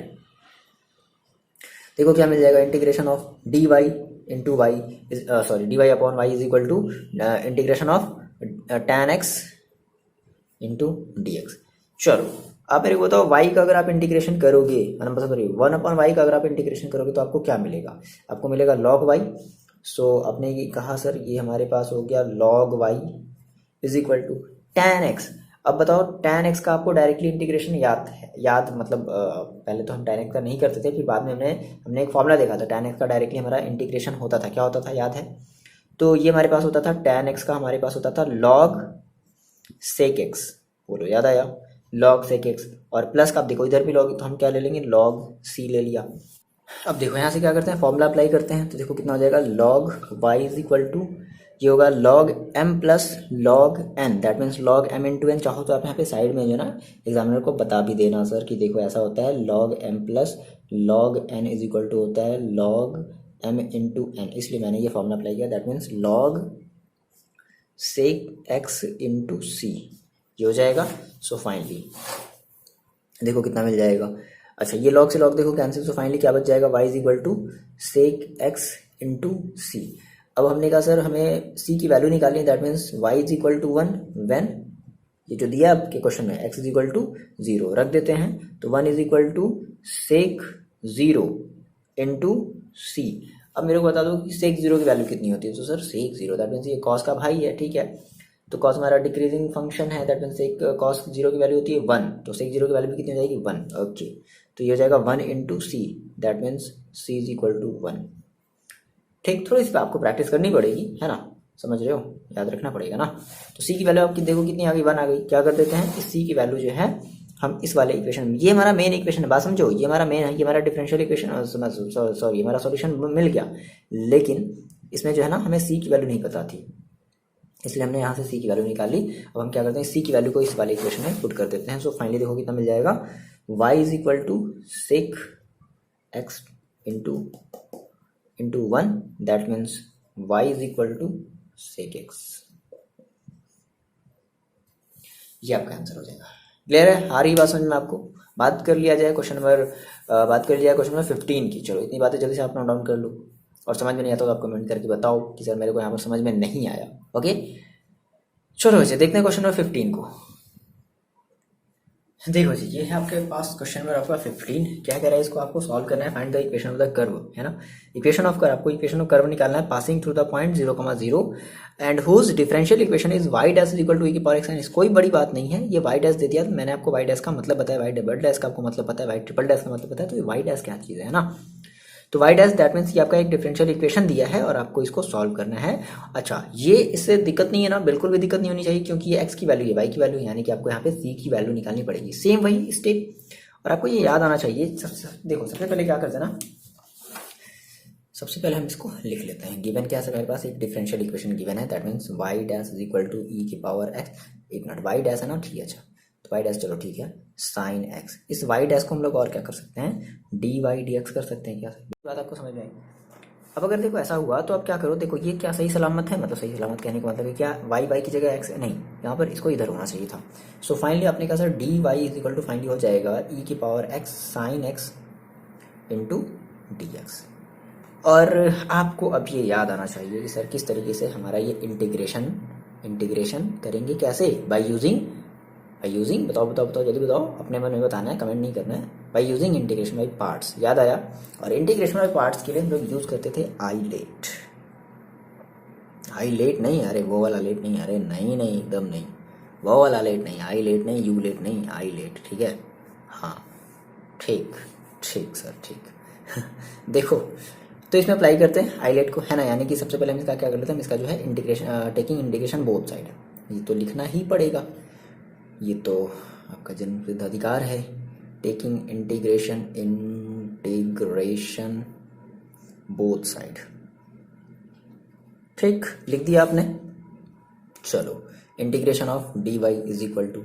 देखो क्या मिल जाएगा, integration of d y into y sorry d y upon y is equal to integration of tan x into d x. चलो आप मेरे को बताओ, वाई का अगर आप इंटीग्रेशन करोगे, सॉरी वन अपॉन वाई का अगर आप इंटीग्रेशन करोगे तो आपको क्या मिलेगा, आपको मिलेगा लॉग वाई। सो आपने ये कहा सर ये हमारे पास हो गया log y is equal to tan x. अब बताओ टेन एक्स का आपको डायरेक्टली इंटीग्रेशन याद है, याद मतलब पहले तो हम टेन एक्स का नहीं करते थे, फिर बाद में हमने एक फॉर्मूला देखा था, टेन एक्स का डायरेक्टली हमारा इंटीग्रेशन होता था, क्या होता था याद है, तो ये हमारे पास होता था टेन एक्स का हमारे पास होता था लॉग सेक एक्स। बोलो याद आया, लॉग सेक एक्स, और प्लस का आप देखो इधर भी लॉग, तो हम क्या ले लेंगे, लॉग सी ले लिया। अब देखो यहाँ से क्या करते हैं, फॉर्मूला अप्लाई करते हैं, तो देखो कितना हो जाएगा, log y is equal to, ये होगा log M plus log n, that means log M into n. चाहो तो आप यहाँ पे साइड में जो ना एग्जामिनर को बता भी देना सर कि देखो ऐसा होता है, log M plus log N is equal to होता है लॉग एम इंटू एन, इसलिए मैंने ये फॉर्मूला अप्लाई किया, that means log sec x into C, ये हो जाएगा। सो फाइनली देखो कितना मिल जाएगा, अच्छा ये लॉग से लॉग देखो कैंसिल, सो फाइनली क्या बच जाएगा, y is equal to sec x into C. अब हमने कहा सर हमें c की वैल्यू निकालनी है, that means y is equal to 1 when, ये जो दिया आपके क्वेश्चन में x इज इक्वल टू 0 रख देते हैं, तो 1 is equal to sec 0 into C. अब मेरे को बता दो कि सेक 0 की वैल्यू कितनी होती है, तो सर सेक 0 दैट मीन्स ये कॉस का भाई है, ठीक है, तो कॉस हमारा डिक्रीजिंग फंक्शन है, दैट मीन्स सेक कॉस 0 की वैल्यू होती है 1, तो सेक 0 की वैल्यू भी कितनी हो जाएगी 1, ओके, तो ये हो जाएगा 1 into c, that means c is equal to 1। ठीक, थोड़ी सी आपको प्रैक्टिस करनी पड़ेगी, है ना, समझ रहे हो, याद रखना पड़ेगा ना। तो c की वैल्यू आपकी देखो कितनी आ गई, 1 आ गई, क्या कर देते हैं, इस c की वैल्यू जो है हम इस वाले इक्वेशन में, ये हमारा मेन इक्वेशन है, बात समझो, ये हमारा मेन है, ये हमारा डिफरेंशियल इक्वेशन, सॉरी हमारा सॉल्यूशन मिल गया, लेकिन इसमें जो है ना हमें c की वैल्यू नहीं पता थी, इसलिए हमने यहाँ से c की वैल्यू निकाली। अब हम क्या करते हैं, c की वैल्यू को इस वाले इक्वेशन में पुट कर देते हैं। सो फाइनली देखो कितना मिल जाएगा, y is equal to sec x into 1, that means y is equal to sec x, ये आपका आंसर हो जाएगा। क्लियर है, आ रही बात समझ में आपको। बात कर लिया जाए क्वेश्चन नंबर 15 की। चलो इतनी बातें जल्दी से आप नोट डाउन कर लो, और समझ में नहीं आता तो आप कमेंट करके बताओ कि सर मेरे को यहाँ पर समझ में नहीं आया। ओके चलो वैसे देखते हैं क्वेश्चन नंबर 15 को। देखो जी ये है आपके पास क्वेश्चन नंबर आपका 15, क्या कह रहा है, इसको आपको सॉल्व करना है, find the equation of the curve, है ना, इक्वेशन ऑफ कर्व, आपको इक्वेशन ऑफ कर्व निकालना है, passing through the point 0,0 and whose differential equation is y dash is equal to e की पावर x। कोई बड़ी बात नहीं है, ये y डैश दे दिया, मैंने आपको y डैश का मतलब बताया, y डबल डैश का आपको मतलब पता है, y ट्रिपल डैश का मतलब पता है, तो ये y डैश क्या चीज़ है ना, तो y डैश दैट मीन्स ये आपका एक डिफरेंशियल इक्वेशन दिया है और आपको इसको सॉल्व करना है। अच्छा ये इससे दिक्कत नहीं है ना, बिल्कुल भी दिक्कत नहीं होनी चाहिए, क्योंकि ये x की वैल्यू है, y की वैल्यू, यानी कि आपको यहाँ पे c की वैल्यू निकालनी पड़ेगी, सेम वही स्टेप। और आपको ये याद आना चाहिए, देखो सबसे पहले क्या करते हैं ना, सबसे पहले हम इसको लिख लेते हैं। गिवन क्या है मेरे पास, एक डिफरेंशियल इक्वेशन गिवन है, that means y dash is equal to e की पावर x, एक मिनट y डैश है ना, ठीक है, अच्छा तो y डैश चलो ठीक है, साइन x, इस y डैश को हम लोग और क्या कर सकते हैं, dy dx कर सकते हैं, क्या बात आपको समझ में आई। अब अगर देखो ऐसा हुआ तो आप क्या करो, देखो ये क्या सही सलामत है, मतलब सही सलामत कहने का मतलब है क्या, y की जगह x नहीं, यहाँ पर इसको इधर होना चाहिए था। सो फाइनली आपने कहा sir dy is equal to finally हो जाएगा e की power x sine x into dx। और आपको अब ये याद आना चाहिए कि सर किस तरीके से हमारा ये इंटीग्रेशन करेंगे, कैसे, बाय यूजिंग बताओ जल्दी बताओ, अपने मन में बताना है, कमेंट नहीं करना है, by using integration by parts, याद आया। और इंटीग्रेशन बाय पार्ट्स के लिए हम लोग यूज करते थे आईलेट नहीं, अरे वो वाला लेट नहीं, अरे नहीं एकदम नहीं, वो वाला लेट नहीं, आई लेट नहीं, यू लेट नहीं, आईलेट, ठीक है, हाँ ठीक सर ठीक देखो तो इसमें अप्लाई करते हैं आईलेट को, है ना, यानी कि सबसे पहले हम इसका क्या कर लेते हैं, इसका जो है integration, taking integration both side, ये तो लिखना ही पड़ेगा, ये तो आपका जन्मसिद्ध अधिकार है, टेकिंग इंटीग्रेशन बोथ साइड। ठीक, लिख दिया आपने। चलो, integration of d y is equal to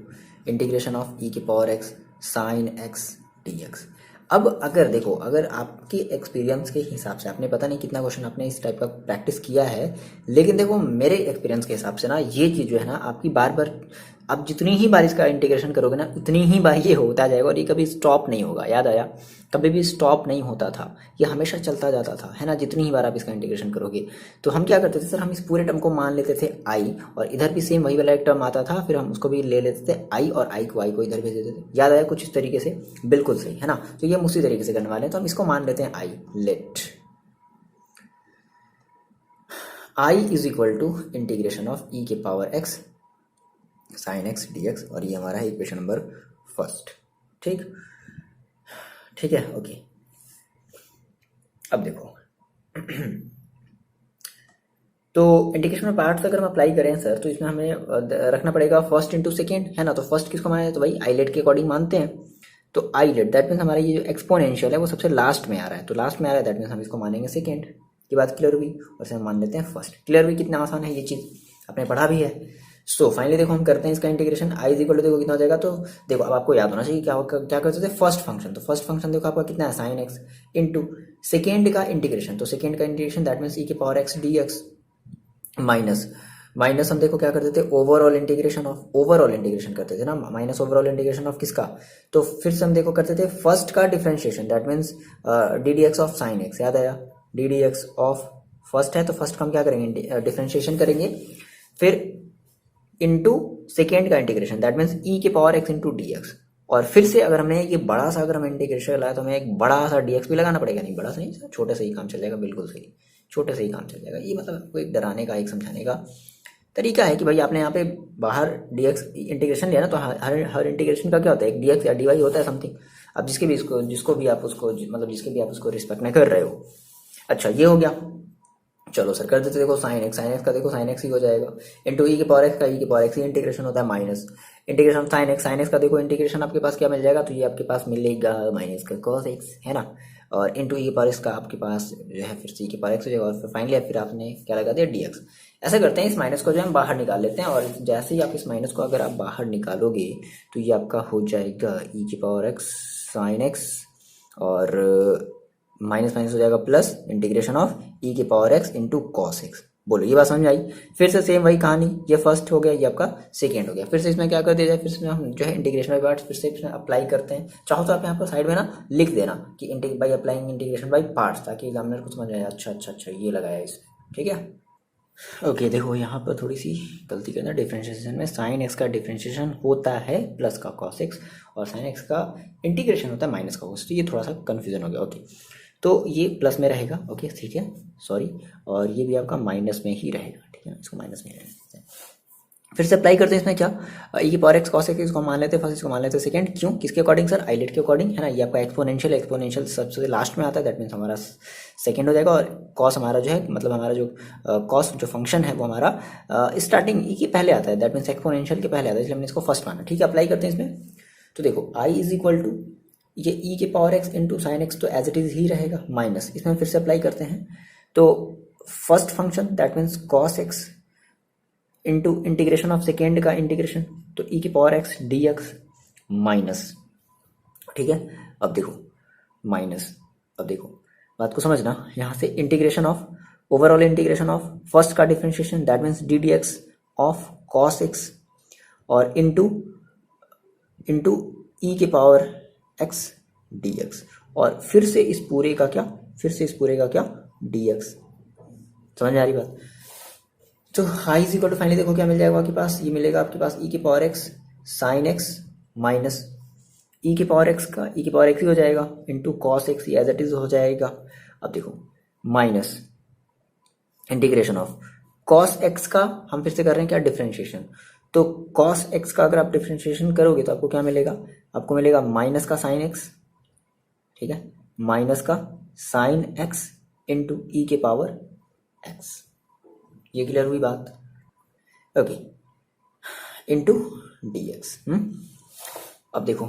integration of e के power x sine x d x. अब अगर देखो, अगर आपके एक्सपीरियंस के हिसाब से, आपने पता नहीं कितना क्वेश्चन आपने इस टाइप का प्रैक्टिस किया है, लेकिन देखो मेरे एक्सपीरियंस के हिसाब से ना ये चीज़ जो है ना आपकी बार बार, आप जितनी ही बार इसका इंटीग्रेशन करोगे ना उतनी ही बार ये होता जाएगा और ये कभी स्टॉप नहीं होगा। याद आया, कभी भी स्टॉप नहीं होता था, ये हमेशा चलता जाता था, है ना। जितनी ही बार आप इसका इंटीग्रेशन करोगे तो हम क्या करते थे सर, हम इस पूरे टर्म को मान लेते थे आई, और इधर भी सेम वही वाला एक टर्म आता था, फिर हम उसको भी ले लेते थे आई, और आई को इधर भेज देते थे। याद आया कुछ इस तरीके से, बिल्कुल सही, है ना। तो ये हम उसी तरीके से करने वाले हैं, तो हम इसको मान लेते हैं I. Let I is equal to integration of e के power x sine x d x, और ये हमारा है इक्वेशन नंबर फर्स्ट। ठीक, ठीक है, ओके। अब देखो तो इंटीग्रेशन में पार्ट्स अगर हम अप्लाई करें सर, तो इसमें हमें रखना पड़ेगा फर्स्ट इंटू सेकेंड, है ना। तो फर्स्ट किसको माना है, तो भाई आईलेट के अकॉर्डिंग मानते हैं। तो आईलेट दैट मीन्स हमारा ये जो एक्सपोनेंशियल है वो सबसे लास्ट में आ रहा है, तो लास्ट में आ रहा है दैट मीन्स हम इसको मानेंगे सेकेंड। की बात क्लियर हुई, और इसे हम मान लेते हैं फर्स्ट। क्लियर हुई, कितना आसान है ये चीज़, आपने पढ़ा भी है। सो फाइनली देखो हम करते हैं इसका integration. I is equal to देखो कितना हो जाएगा, तो देखो अब आपको याद होना चाहिए क्या करते थे, फर्स्ट फंक्शन। तो फर्स्ट फंक्शन देखो आपका कितना है, साइन एक्स, इंटू सेकेंड का इंटीग्रेशन, तो सेकेंड का इंटीग्रेशन दैट मीन्स ई के power x d x, minus हम देखो क्या करते थे, ओवरऑल इंटीग्रेशन करते थे ना, माइनस ओवरऑल इंटीग्रेशन ऑफ किसका, तो फिर से हम देखो करते थे फर्स्ट का differentiation that means d d x of sine x. याद आया, D d x of first है, तो फर्स्ट का हम क्या करेंगे, डिफरेंशिएशन करेंगे, फिर इंटू सेकेंड का इंटीग्रेशन दैट मीन्स ई के power x into d x, और फिर से अगर हमने ये बड़ा सा अगर हमें इंटीग्रेशन लगाया तो हमें एक बड़ा सा डी एक्स भी लगाना पड़ेगा। नहीं, बड़ा सा नहीं, छोटे से ही काम चल जाएगा, बिल्कुल सही, छोटे से ही काम चल जाएगा। ये मतलब आपको एक डराने का, एक समझाने का तरीका है कि भाई आपने यहाँ पे बाहर डी एक्स इंटीग्रेशन लिया ना, तो हर इंटीग्रेशन का क्या होता है, एक डी एक्स या डी वाई होता है समथिंग। अब जिसको भी आप उसको रिस्पेक्ट में कर रहे हो। अच्छा, ये हो गया। चलो सर कर देते, देखो साइन एक्स का देखो साइन एक्स ही हो जाएगा, इंटू ई के पावर एक्स का ई के पावर एक्स ही इंटीग्रेशन होता है, माइनस इंटीग्रेशन साइन एक्स का देखो इंटीग्रेशन आपके पास क्या मिल जाएगा, तो ये आपके पास मिलेगा माइनस का कॉस एक्स, है ना, और इंटू ई के पावर एक्स का आपके पास जो है फिर सी के पावर एक्स हो जाएगा, और फिर फाइनली फिर आपने क्या लगा दिया, डी एक्स। ऐसा करते हैं, इस माइनस को जो हम बाहर निकाल लेते हैं, और जैसे ही आप इस माइनस को अगर आप बाहर निकालोगे तो ये आपका हो जाएगा ई के पावर एक्स साइन एक्स, और माइनस माइनस हो जाएगा प्लस इंटीग्रेशन ऑफ ई के power x into cos x. बोलो ये बात समझ आई। फिर से सेम वही कहानी, ये फर्स्ट हो गया, ये आपका सेकेंड हो गया। फिर से इसमें क्या कर दिया जाए, फिर से हम जो है इंटीग्रेशन बाई पार्ट्स फिर से इसमें अप्लाई करते हैं। चाहो तो आप यहाँ पर साइड में ना लिख देना कि by applying integration by parts, ताकि एग्जामिनर को समझ आए, अच्छा ये लगाया इसमें, ठीक है। ओके, देखो यहाँ पर थोड़ी सी गलती करना, डिफरेंशिएशन में साइन एक्स का डिफरेंशिएशन होता है प्लस का कॉस एक्स, और साइन एक्स का इंटीग्रेशन होता है माइनस का कॉस, तो ये थोड़ा सा कन्फ्यूजन हो गया। ओके, तो ये प्लस में रहेगा, ओके ठीक है, सॉरी, और ये भी आपका माइनस में ही रहेगा, ठीक है, इसको माइनस में रहने देते हैं। फिर से अप्लाई करते हैं इसमें क्या, ई की पावर एक्स कॉस एक्स, इसको मान लेते हैं फर्स्ट, इसको मान लेते हैं सेकंड। क्यों, किसके अकॉर्डिंग सर, आईलेट के अकॉर्डिंग, है ना। ये आपका एक्सपोनेंशियल सबसे लास्ट में आता है, दैट मीन्स हमारा सेकंड हो जाएगा, और कॉस हमारा जो है, मतलब हमारा जो कॉस जो फंक्शन है वो हमारा स्टार्टिंग ई के पहले आता है, दैट मीन्स एक्सपोनेंशियल के पहले आता है, इसलिए हमने इसको फर्स्ट माना। ठीक है, अप्लाई करते हैं इसमें। तो देखो आई इज इक्वल टू ये ई के power x into sine x, तो एज इट इज ही रहेगा, माइनस इसमें फिर से अप्लाई करते हैं। तो first function that means cos x into integration of second का इंटीग्रेशन, तो ई की power x d x minus, ठीक है। अब देखो माइनस, अब देखो बात को समझना, यहाँ से integration of overall integration of first का differentiation that means d d x of cos x, और इंटू ई के पावर एक्स डी एक्स, और फिर से इस पूरे का क्या, डी एक्स। समझ में आ रही बात। तो आई इज इक्वल टू फाइनली देखो क्या मिल जाएगा आपके पास, ये मिलेगा आपके पास ई के power x sine x minus e के पावर एक्स ही हो जाएगा into cos x, as it is हो जाएगा। अब देखो minus integration of cos x का हम फिर से कर रहे हैं क्या, डिफरेंशिएशन। तो कॉस एक्स का अगर आप डिफरेंशिएशन करोगे तो आपको क्या मिलेगा, आपको मिलेगा माइनस का साइन एक्स, ठीक है, माइनस का साइन एक्स इंटू ई के पावर एक्स। ये क्लियर हुई बात, ओके, इंटू डी एक्स। अब देखो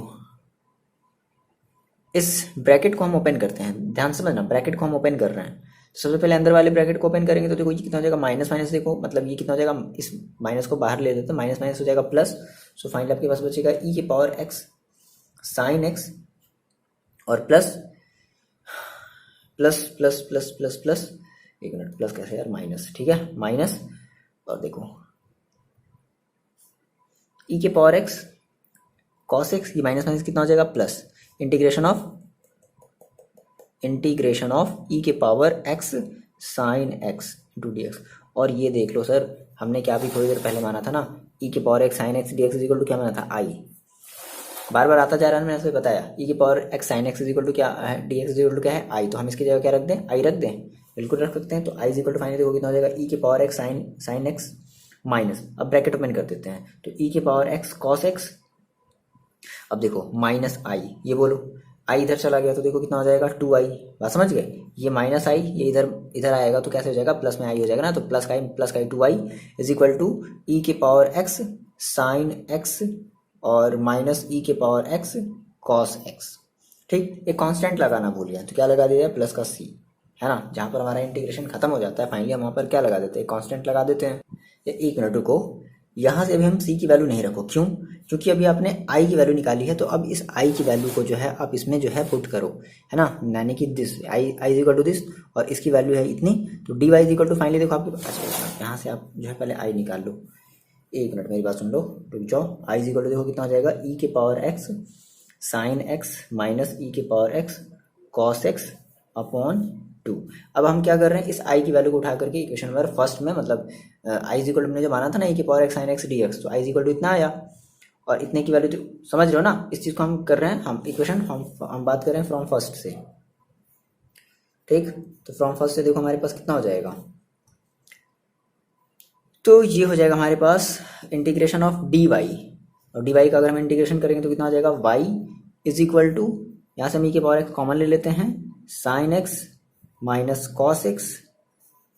इस ब्रैकेट को हम ओपन करते हैं, ध्यान समझना, ब्रैकेट को हम ओपन कर रहे हैं। तो सबसे पहले अंदर वाले ब्रैकेट को ओपन करेंगे तो देखो ये कितना हो जाएगा, माइनस माइनस, देखो मतलब ये कितना हो जाएगा, इस माइनस को बाहर ले देते हैं, माइनस माइनस हो जाएगा प्लस। सो फाइनली आपके पास बचेगा ई के पावर एक्स साइन एक्स और plus plus plus plus plus plus, एक मिनट, प्लस कैसे यार, माइनस, ठीक है, माइनस, और देखो ई के पावर एक्स कॉस एक्स, ये माइनस माइनस कितना हो जाएगा, प्लस, इंटीग्रेशन ऑफ ई के power x sine x into d x. और ये देख लो सर, हमने क्या भी थोड़ी देर पहले माना था ना, ई के power x sine x d x equal to क्या माना था, आई, बार बार आता जा रहा है, मैंने ऐसे बताया, ई के power x sine x equal to क्या है, डी एक्स इक्वल टू क्या है, आई, तो हम इसकी जगह क्या रख दें, आई रख दें, बिल्कुल रख सकते हैं। तो आई इक्वल टू फाइनली देखो कितना हो जाएगा, ई के power x sine x minus, अब ब्रैकेट ओपन कर देते हैं, तो ई के पावर एक्स कॉस एक्स, अब देखो माइनस आई, ये बोलो आई इधर चला गया तो देखो कितना हो जाएगा, 2i, बात समझ गए, ये माइनस आई, ये इधर इधर आएगा तो कैसे हो जाएगा, प्लस में आई हो जाएगा ना, तो प्लस का 2i is equal to e के पावर एक्स साइन एक्स और माइनस ई के पावर एक्स कॉस एक्स। ठीक, एक कांस्टेंट लगाना भूल गया, तो क्या लगा दिया, प्लस का c, है ना, जहाँ पर हमारा इंटीग्रेशन खत्म हो जाता है फाइनली हम वहाँ पर क्या लगा देते हैं, कांस्टेंट लगा देते हैं। एक मिनट रुको, यहाँ से अभी हम c की वैल्यू नहीं रखो, क्यों, क्योंकि अभी आपने i की वैल्यू निकाली है, तो अब इस i की वैल्यू को जो है आप इसमें जो है पुट करो, है ना, यानी कि this i is equal to this, और इसकी वैल्यू है इतनी, तो dy is equal to finally देखो आपके पास, अच्छा यहाँ से आप जो है पहले i निकाल लो, एक मिनट मेरी बात सुन लो, रुक जाओ, i इज इक्वल टू देखो कितना हो जाएगा, ई के power x sine x minus e के power x cos x upon 2। अब हम क्या कर रहे हैं, इस i की वैल्यू को उठा करके इक्वेशन नंबर फर्स्ट में, मतलब i इज इक्वल टू हमने जो माना था ना, ई के power x sine x d x, तो i इज इक्वल टू इतना आया, और इतने की वैल्यू तो समझ रहे हो ना, इस चीज़ को हम कर रहे हैं, हम इक्वेशन हम बात कर रहे हैं फ्रॉम फर्स्ट से, ठीक, तो फ्रॉम फर्स्ट से देखो हमारे पास कितना हो जाएगा, तो ये हो जाएगा हमारे पास इंटीग्रेशन ऑफ डी वाई, और डी वाई का अगर हम इंटीग्रेशन करेंगे तो कितना हो जाएगा, वाई इज इक्वल टू, यहाँ से हम ई के पावर एक्स कॉमन ले लेते हैं, sign x minus cos x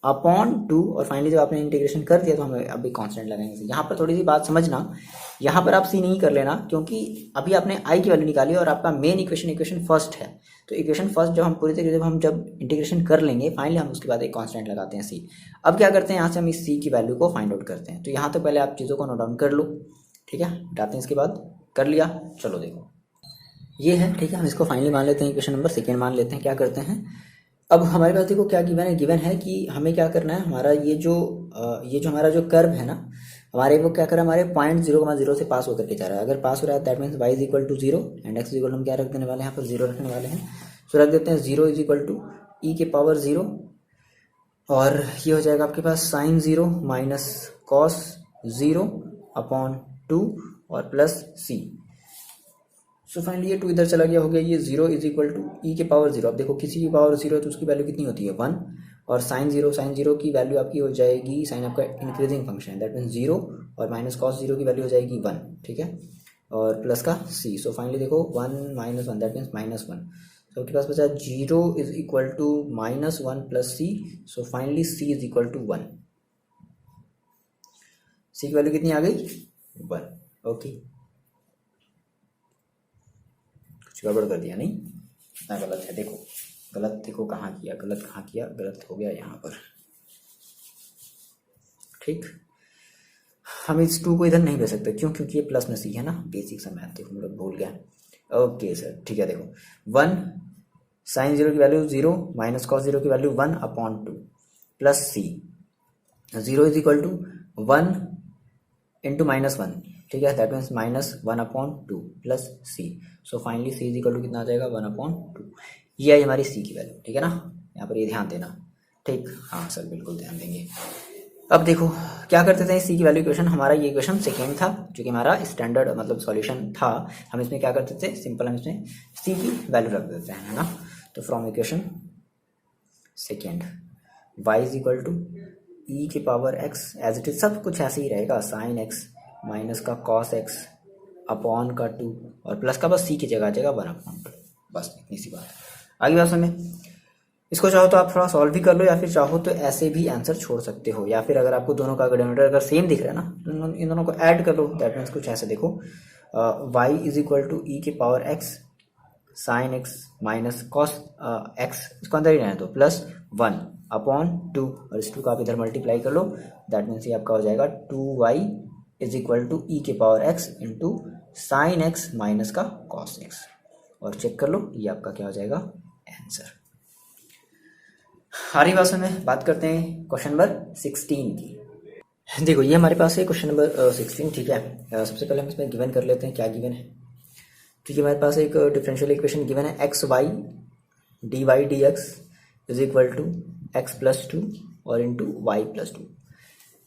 upon 2, और फाइनली जब आपने इंटीग्रेशन कर दिया तो हमें अभी कांस्टेंट लगाएंगे। यहाँ पर थोड़ी सी बात समझना, यहाँ पर आप सी नहीं कर लेना, क्योंकि अभी आपने आई की वैल्यू निकाली और आपका मेन इक्वेशन फर्स्ट है, तो इक्वेशन फर्स्ट जब हम पूरी तरीके से जब इंटीग्रेशन कर लेंगे फाइनली हम उसके बाद एक कांस्टेंट लगाते हैं सी। अब क्या करते हैं, यहाँ से हम इस सी की वैल्यू को फाइंड आउट करते हैं, तो यहाँ तो पहले आप चीज़ों को नोट डाउन कर लो, ठीक है, हटाते हैं इसके बाद, कर लिया, चलो देखो ये है, ठीक है, हम इसको फाइनली मान लेते हैं, इक्वेशन नंबर सेकेंड मान लेते हैं। क्या करते हैं, अब हमारे पास देखो क्या गिवन है कि हमें क्या करना है, हमारा ये जो हमारा जो कर्व है ना, हमारे वो क्या कर रहा है, हमारे पॉइंट 0,0 से पास होकर के जा रहा है, अगर पास हो रहा है that means y is equal to 0 and x is equal to, हम क्या रख देने वाले हैं, यहाँ पर 0 रखने वाले हैं, तो रख देते हैं 0 इज इक्वल टू ई के पावर 0, और ये हो जाएगा आपके पास साइन 0 माइनस कॉस 0 अपॉन 2 और प्लस c। सो फाइनली ये 2 इधर चला गया, हो गया ये 0 इज इक्वल टू ई के पावर 0। अब देखो किसी की पावर 0 है तो उसकी वैल्यू कितनी होती है, 1, और साइन 0 की वैल्यू आपकी हो जाएगी, साइन आपका इंक्रीजिंग फंक्शन है दैट मीन्स 0, और माइनस कॉस 0 की वैल्यू हो जाएगी 1, ठीक है, और प्लस का c। सो फाइनली देखो 1 माइनस 1 दैट मीन्स माइनस 1, तो आपके पास बचा 0 is equal to minus 1 plus c। So finally c is equal to 1, c की वैल्यू कितनी आ गई, 1, ओके, गड़बड़ कर दिया नहीं, इतना गलत है, देखो गलत, देखो कहाँ किया, गलत हो गया यहाँ पर, ठीक, हम इस 2 को इधर नहीं भेज सकते, क्यों, क्योंकि ये प्लस में सी है ना, बेसिक सा मैथ, देखो मैं भूल गया, ओके सर, ठीक है, देखो 1 साइन 0 की वैल्यू 0 माइनस कॉस 0 की value 1 upon 2 plus c, 0 is equal to 1 into minus 1, ठीक है, that means minus 1 upon 2 plus c. So finally c is equal to कितना आ जाएगा, 1 अपॉन 2, ये है हमारी सी की वैल्यू, ठीक है ना, यहाँ पर ये ध्यान देना, ठीक, हाँ सर बिल्कुल ध्यान देंगे। अब देखो क्या करते थे, सी की वैल्यू इक्वेशन, हमारा ये इक्वेशन सेकेंड था जो कि हमारा स्टैंडर्ड मतलब सॉल्यूशन था, हम इसमें क्या करते थे, सिंपल हम इसमें सी की वैल्यू रख देते हैं, है ना, तो from equation second y is equal to e के power x as it is, सब कुछ ऐसे ही रहेगा, साइन x माइनस का कॉस x अपॉन का 2 और प्लस का बस c की जगह आ जाएगा 1 अपॉन 2, बस इतनी सी बात। आगे बात समझ, इसको चाहो तो आप थोड़ा सॉल्व भी कर लो, या फिर चाहो तो ऐसे भी आंसर छोड़ सकते हो, या फिर अगर आपको दोनों का डिनोमिनेटर अगर सेम दिख रहा है ना, इन दोनों को ऐड कर लो, दैट मीन्स कुछ ऐसे देखो y is equal to e के power x sign x minus cos x, इसको अंदर ही रहने दो, प्लस 1/2, और इस 2 का आप इधर मल्टीप्लाई कर लो, दैट मीन्स ये आपका हो जाएगा 2y is equal to e के power x into sine x minus का कॉस एक्स, और चेक कर लो ये आपका क्या हो जाएगा आंसर। आ रही बात में बात करते हैं क्वेश्चन नंबर 16 की। देखो ये हमारे पास है क्वेश्चन नंबर 16, ठीक है। सबसे पहले हम इसमें गिवन कर लेते हैं क्या गिवन है। ठीक है, हमारे पास एक डिफरेंशियल इक्वेशन गिवन है, x y d y d x is equal to x plus 2 और इंटू वाई प्लस 2।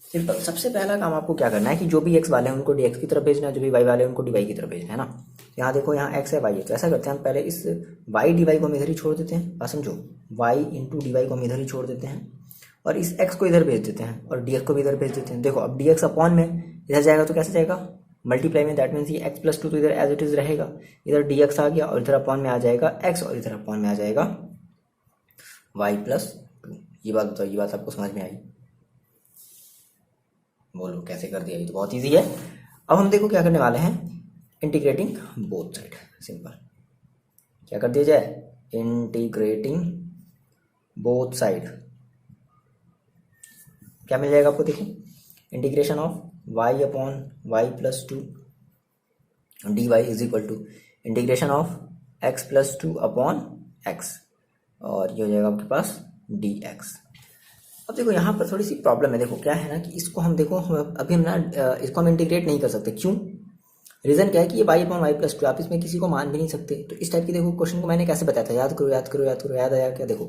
सिंपल, सबसे पहला काम आपको क्या करना है कि जो भी एक्स वाले हैं उनको डी एक्स की तरफ भेजना है, जो भी वाई वाले हैं उनको डी वाई की तरफ भेजना है ना। यहाँ देखो यहाँ एक्स है वाई है, तो ऐसा करते हैं हम पहले इस वाई डी वाई को हम इधर ही छोड़ देते हैं, बात समझो, वाई इंटू डी वाई को हम इधर ही छोड़ देते हैं और इस एक्स को इधर भेज देते हैं और डी एक्स को भी इधर भेज देते हैं। देखो अब डी एक्स अपॉन में इधर जाएगा तो कैसे जाएगा, मल्टीप्लाई में, दैट मीन्स ये एक्स प्लस 2 तो इधर एज इट इज रहेगा, इधर डी एक्स आ गया और इधर अपॉन में आ जाएगा एक्स और इधर अपॉन में आ जाएगा वाई प्लस 2। ये बात बताओ, ये बात आपको समझ में आई? बोलो कैसे कर दिया, ये तो बहुत ईजी है। अब हम देखो क्या करने वाले हैं, इंटीग्रेटिंग बोथ साइड। सिंपल, क्या कर दिया जाए, इंटीग्रेटिंग बोथ साइड। क्या मिल जाएगा आपको, देखिए integration of y upon y plus 2 d y is equal to integration of x plus 2 upon x, और ये हो जाएगा आपके पास डी एक्स। अब देखो यहाँ पर थोड़ी सी प्रॉब्लम है, देखो क्या है ना कि इसको हम देखो अभी हम ना इसको हम इंटीग्रेट नहीं कर सकते। क्यों? रीज़न क्या है कि ये y अपॉन वाई प्लस 2 आप इसमें किसी को मान भी नहीं सकते। तो इस टाइप की देखो क्वेश्चन को मैंने कैसे बताया था, याद करो याद करो याद करो, याद आया क्या? देखो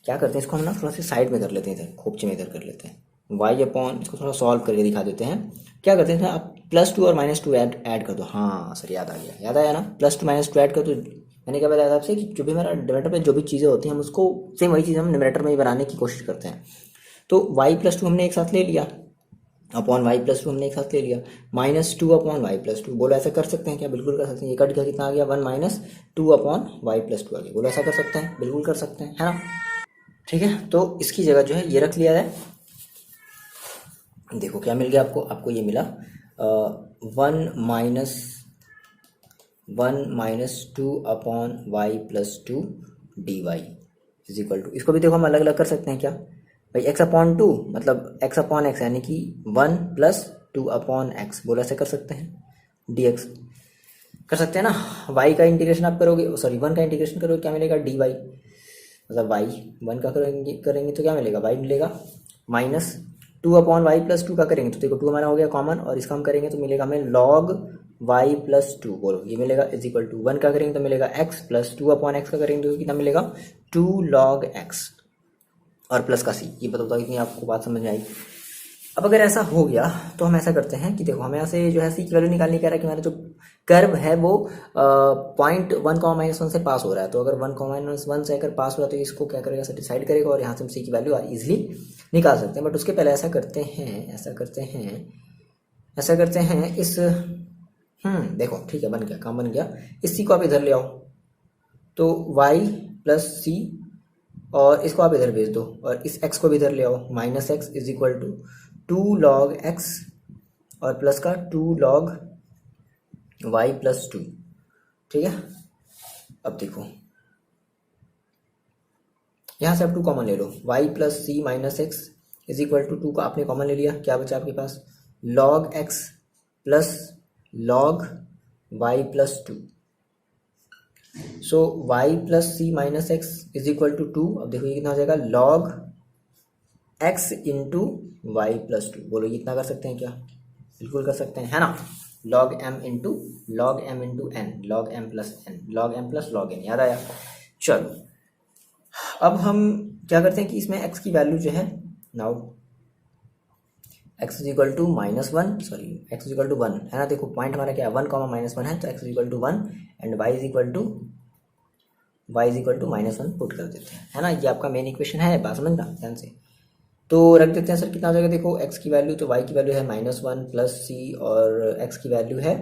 क्या करते हैं, इसको हम ना थोड़ा सा साइड में कर लेते हैं, इधर खोपचे में इधर कर लेते हैं, y अपॉन, इसको थोड़ा सॉल्व करके दिखा देते हैं। क्या करते हैं, आप +2 और -2 ऐड कर दो। हाँ सर याद आ गया, याद आया ना, +2 -2 ऐड कर दो। मैंने क्या बताया था आपसे कि जो भी हमारा डिनोमिनेटर में जो भी चीज़ें होती हैं हम उसको सेम वही चीज़ हम न्यूमरेटर में ही बनाने की कोशिश करते हैं। तो y + 2 हमने एक साथ ले लिया, अपॉन y + 2 हमने एक साथ ले लिया, -2 अपॉन y + 2। बोलो ऐसा कर सकते हैं क्या? बिल्कुल कर सकते हैं। ये कट गया, कितना आ गया, 1 - 2 अपॉन y + 2 आ गया। बोलो ऐसा कर सकते हैं? बिल्कुल कर सकते हैं, है ना। ठीक है, तो इसकी जगह जो है ये रख लिया जाए। देखो क्या मिल गया आपको, आपको ये मिला 1 - 2 upon y + 2 dy is equal to, इसको भी देखो हम अलग अलग कर सकते हैं क्या भाई, x अपॉन 2 मतलब x अपॉन एक्स यानी कि 1 + 2 अपॉन एक्स। बोलो ऐसे कर सकते हैं, dx कर सकते हैं ना। y का इंटीग्रेशन आप करोगे, सॉरी 1 का इंटीग्रेशन करोगे, क्या मिलेगा, dy, मतलब y 1 का करेंगे तो क्या मिलेगा, y मिलेगा, -2 अपॉन वाई + 2 का करेंगे तो देखो 2 हमारा हो गया कॉमन, और इसका हम करेंगे तो मिलेगा हमें log y + 2। बोलो ये मिलेगा इज इक्वल टू, 1 का करेंगे तो मिलेगा x + 2 अपॉन एक्स का करेंगे तो कितना मिलेगा, 2 log x और प्लस का c। ये बताओ इतनी आपको बात समझ में आई? अब अगर ऐसा हो गया तो हम ऐसा करते हैं कि देखो हमें यहाँ से जो है सी की वैल्यू निकालनी, कह रहा है कि हमारा जो कर्व है वो पॉइंट 1, -1 से पास हो रहा है। तो अगर 1, -1 से अगर पास हो रहा है तो इसको क्या करेगा, सर डिसाइड करेगा, और यहाँ से हम सी की वैल्यू इजीली निकाल सकते हैं। बट उसके पहले ऐसा करते हैं इस देखो ठीक है, बन गया, काम बन गया। इस सी को आप इधर ले आओ, तो y + c, और इसको आप इधर भेज दो, और इस x को भी इधर ले आओ, -x is equal to 2 log x और प्लस का 2 log y + 2। ठीक है, अब देखो यहाँ से आप 2 कॉमन ले लो, y + c - x is equal to 2 का आपने कॉमन ले लिया, क्या बचा आपके पास, log x plus log y + 2। So y + c - x is equal to 2। अब देखो ये कितना हो जाएगा, log x इंटू वाई + 2। बोलो ये इतना कर सकते हैं क्या? बिल्कुल कर सकते हैं, है ना। log m into n, log m + log n, याद आया। चलो अब हम क्या करते हैं कि इसमें x की वैल्यू जो है, now x is equal to -1, sorry x is equal to 1, है ना। देखो पॉइंट हमारा क्या है, 1, -1 है, तो x is equal to 1 and y is equal to -1 put कर देते हैं, है ना। ये आपका मेन इक्वेशन है, बात समझना ध्यान से। तो रख देते हैं, सर कितना हो जाएगा, देखो x की वैल्यू, तो y की वैल्यू है -1 प्लस c, और x की वैल्यू है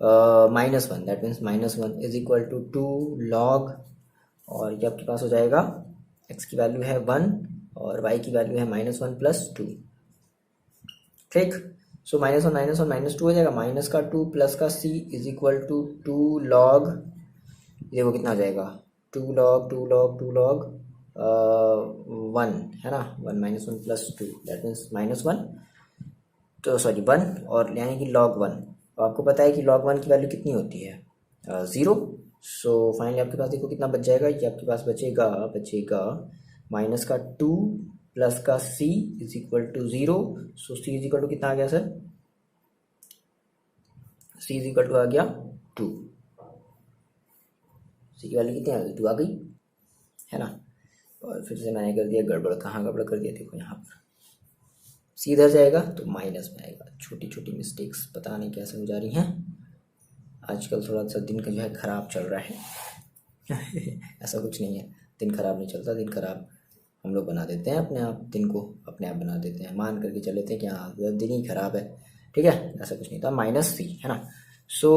-1, that means -1 is equal to 2 log, और ये आपके पास हो जाएगा x की वैल्यू है 1 और y की वैल्यू है -1 + 2। ठीक, सो -1 - 1 -2 हो जाएगा, माइनस का 2 प्लस का c is equal to 2 log देखो कितना आ जाएगा, 2 log 1 है ना, 1 - 1 + 2 दैट मीन्स -1, तो सॉरी 1, और यानी कि log 1। तो आपको पता है कि log 1 की वैल्यू कितनी होती है, 0। सो फाइनली आपके पास देखो कितना बच जाएगा, ये आपके पास बचेगा -2 प्लस का c = 0। सो c = कितना आ गया सर, c = आ गया 2। c की वैल्यू कितनी आ गई, 2 आ गई, है ना। और फिर से मैंने कर दिया गड़बड़, कहाँ गड़बड़ कर दिया, देखो यहाँ पर c इधर जाएगा तो माइनस में आएगा। छोटी छोटी मिस्टेक्स पता नहीं कैसे हो जा रही हैं, आजकल थोड़ा सा दिन का जो है ख़राब चल रहा है ऐसा कुछ नहीं है, दिन ख़राब नहीं चलता, दिन ख़राब हम लोग बना देते हैं अपने आप, दिन को अपने आप बना देते हैं, मान करके चल लेते हैं कि हाँ दिन ही ख़राब है, ठीक है, ऐसा कुछ नहीं था। -c है ना, सो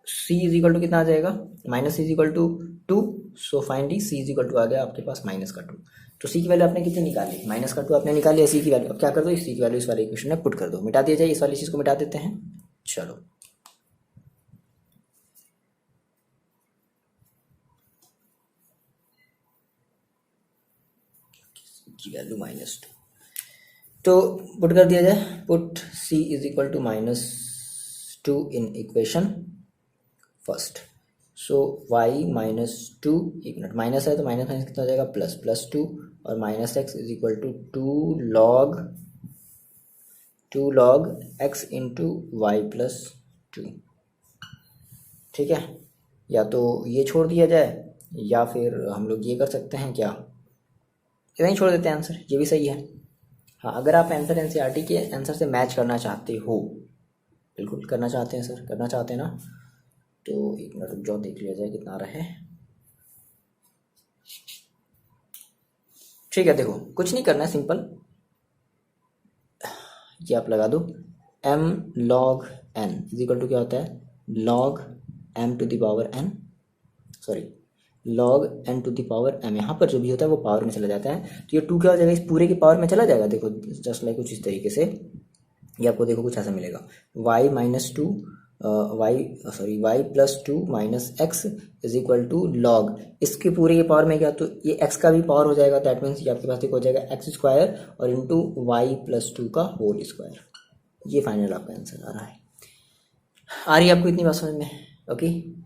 c = कितना आ जाएगा, -c = 2। सो फाइनली c = आ गया आपके पास -2। तो c की वैल्यू आपने कितनी निकाली, -2 आपने निकाली, c की वैल्यू अब क्या कर दो, इस c की वैल्यू इस वाले इक्वेशन में पुट कर दो, मिटा दिया जाए, इस वाली चीज़ को मिटा देते हैं। चलो की वैल्यू -2 तो पुट कर दिया जाए, put c = -2 in equation first. So y -2, एक मिनट, माइनस है तो माइनस माइनस कितना हो जाएगा, +2, और -x = 2 log x × y + 2, ठीक है। या तो ये छोड़ दिया जाए, या फिर हम लोग ये कर सकते हैं, क्या इतना ही छोड़ देते हैं आंसर, ये भी सही है। हाँ, अगर आप आंसर एनसीईआरटी के आंसर से मैच करना चाहते हो, बिल्कुल करना चाहते हैं सर, करना चाहते हैं ना, तो एक मिनट रुक जाओ, देख लिया जाए कितना आ रहा है। ठीक है, देखो कुछ नहीं करना है, सिंपल ये आप लगा दो, m log n = क्या होता है, log m to the power n, sorry log n to the power m, यहाँ पर जो भी होता है वो पावर में चला जाता है, तो ये 2 क्या हो जाएगा, इस पूरे के पावर में चला जाएगा। देखो जस्ट लाइक कुछ इस तरीके से, ये आपको देखो कुछ ऐसा मिलेगा, y + 2 - x = log, इसके पूरे के पावर में क्या, तो ये x का भी पावर हो जाएगा, दैट मीन्स ये आपके पास देखो हो जाएगा x² और इंटू y + 2 का होल स्क्वायर। ये फाइनल आपका आंसर आ रहा है। आ रही है आपको इतनी बात समझ में, ओके।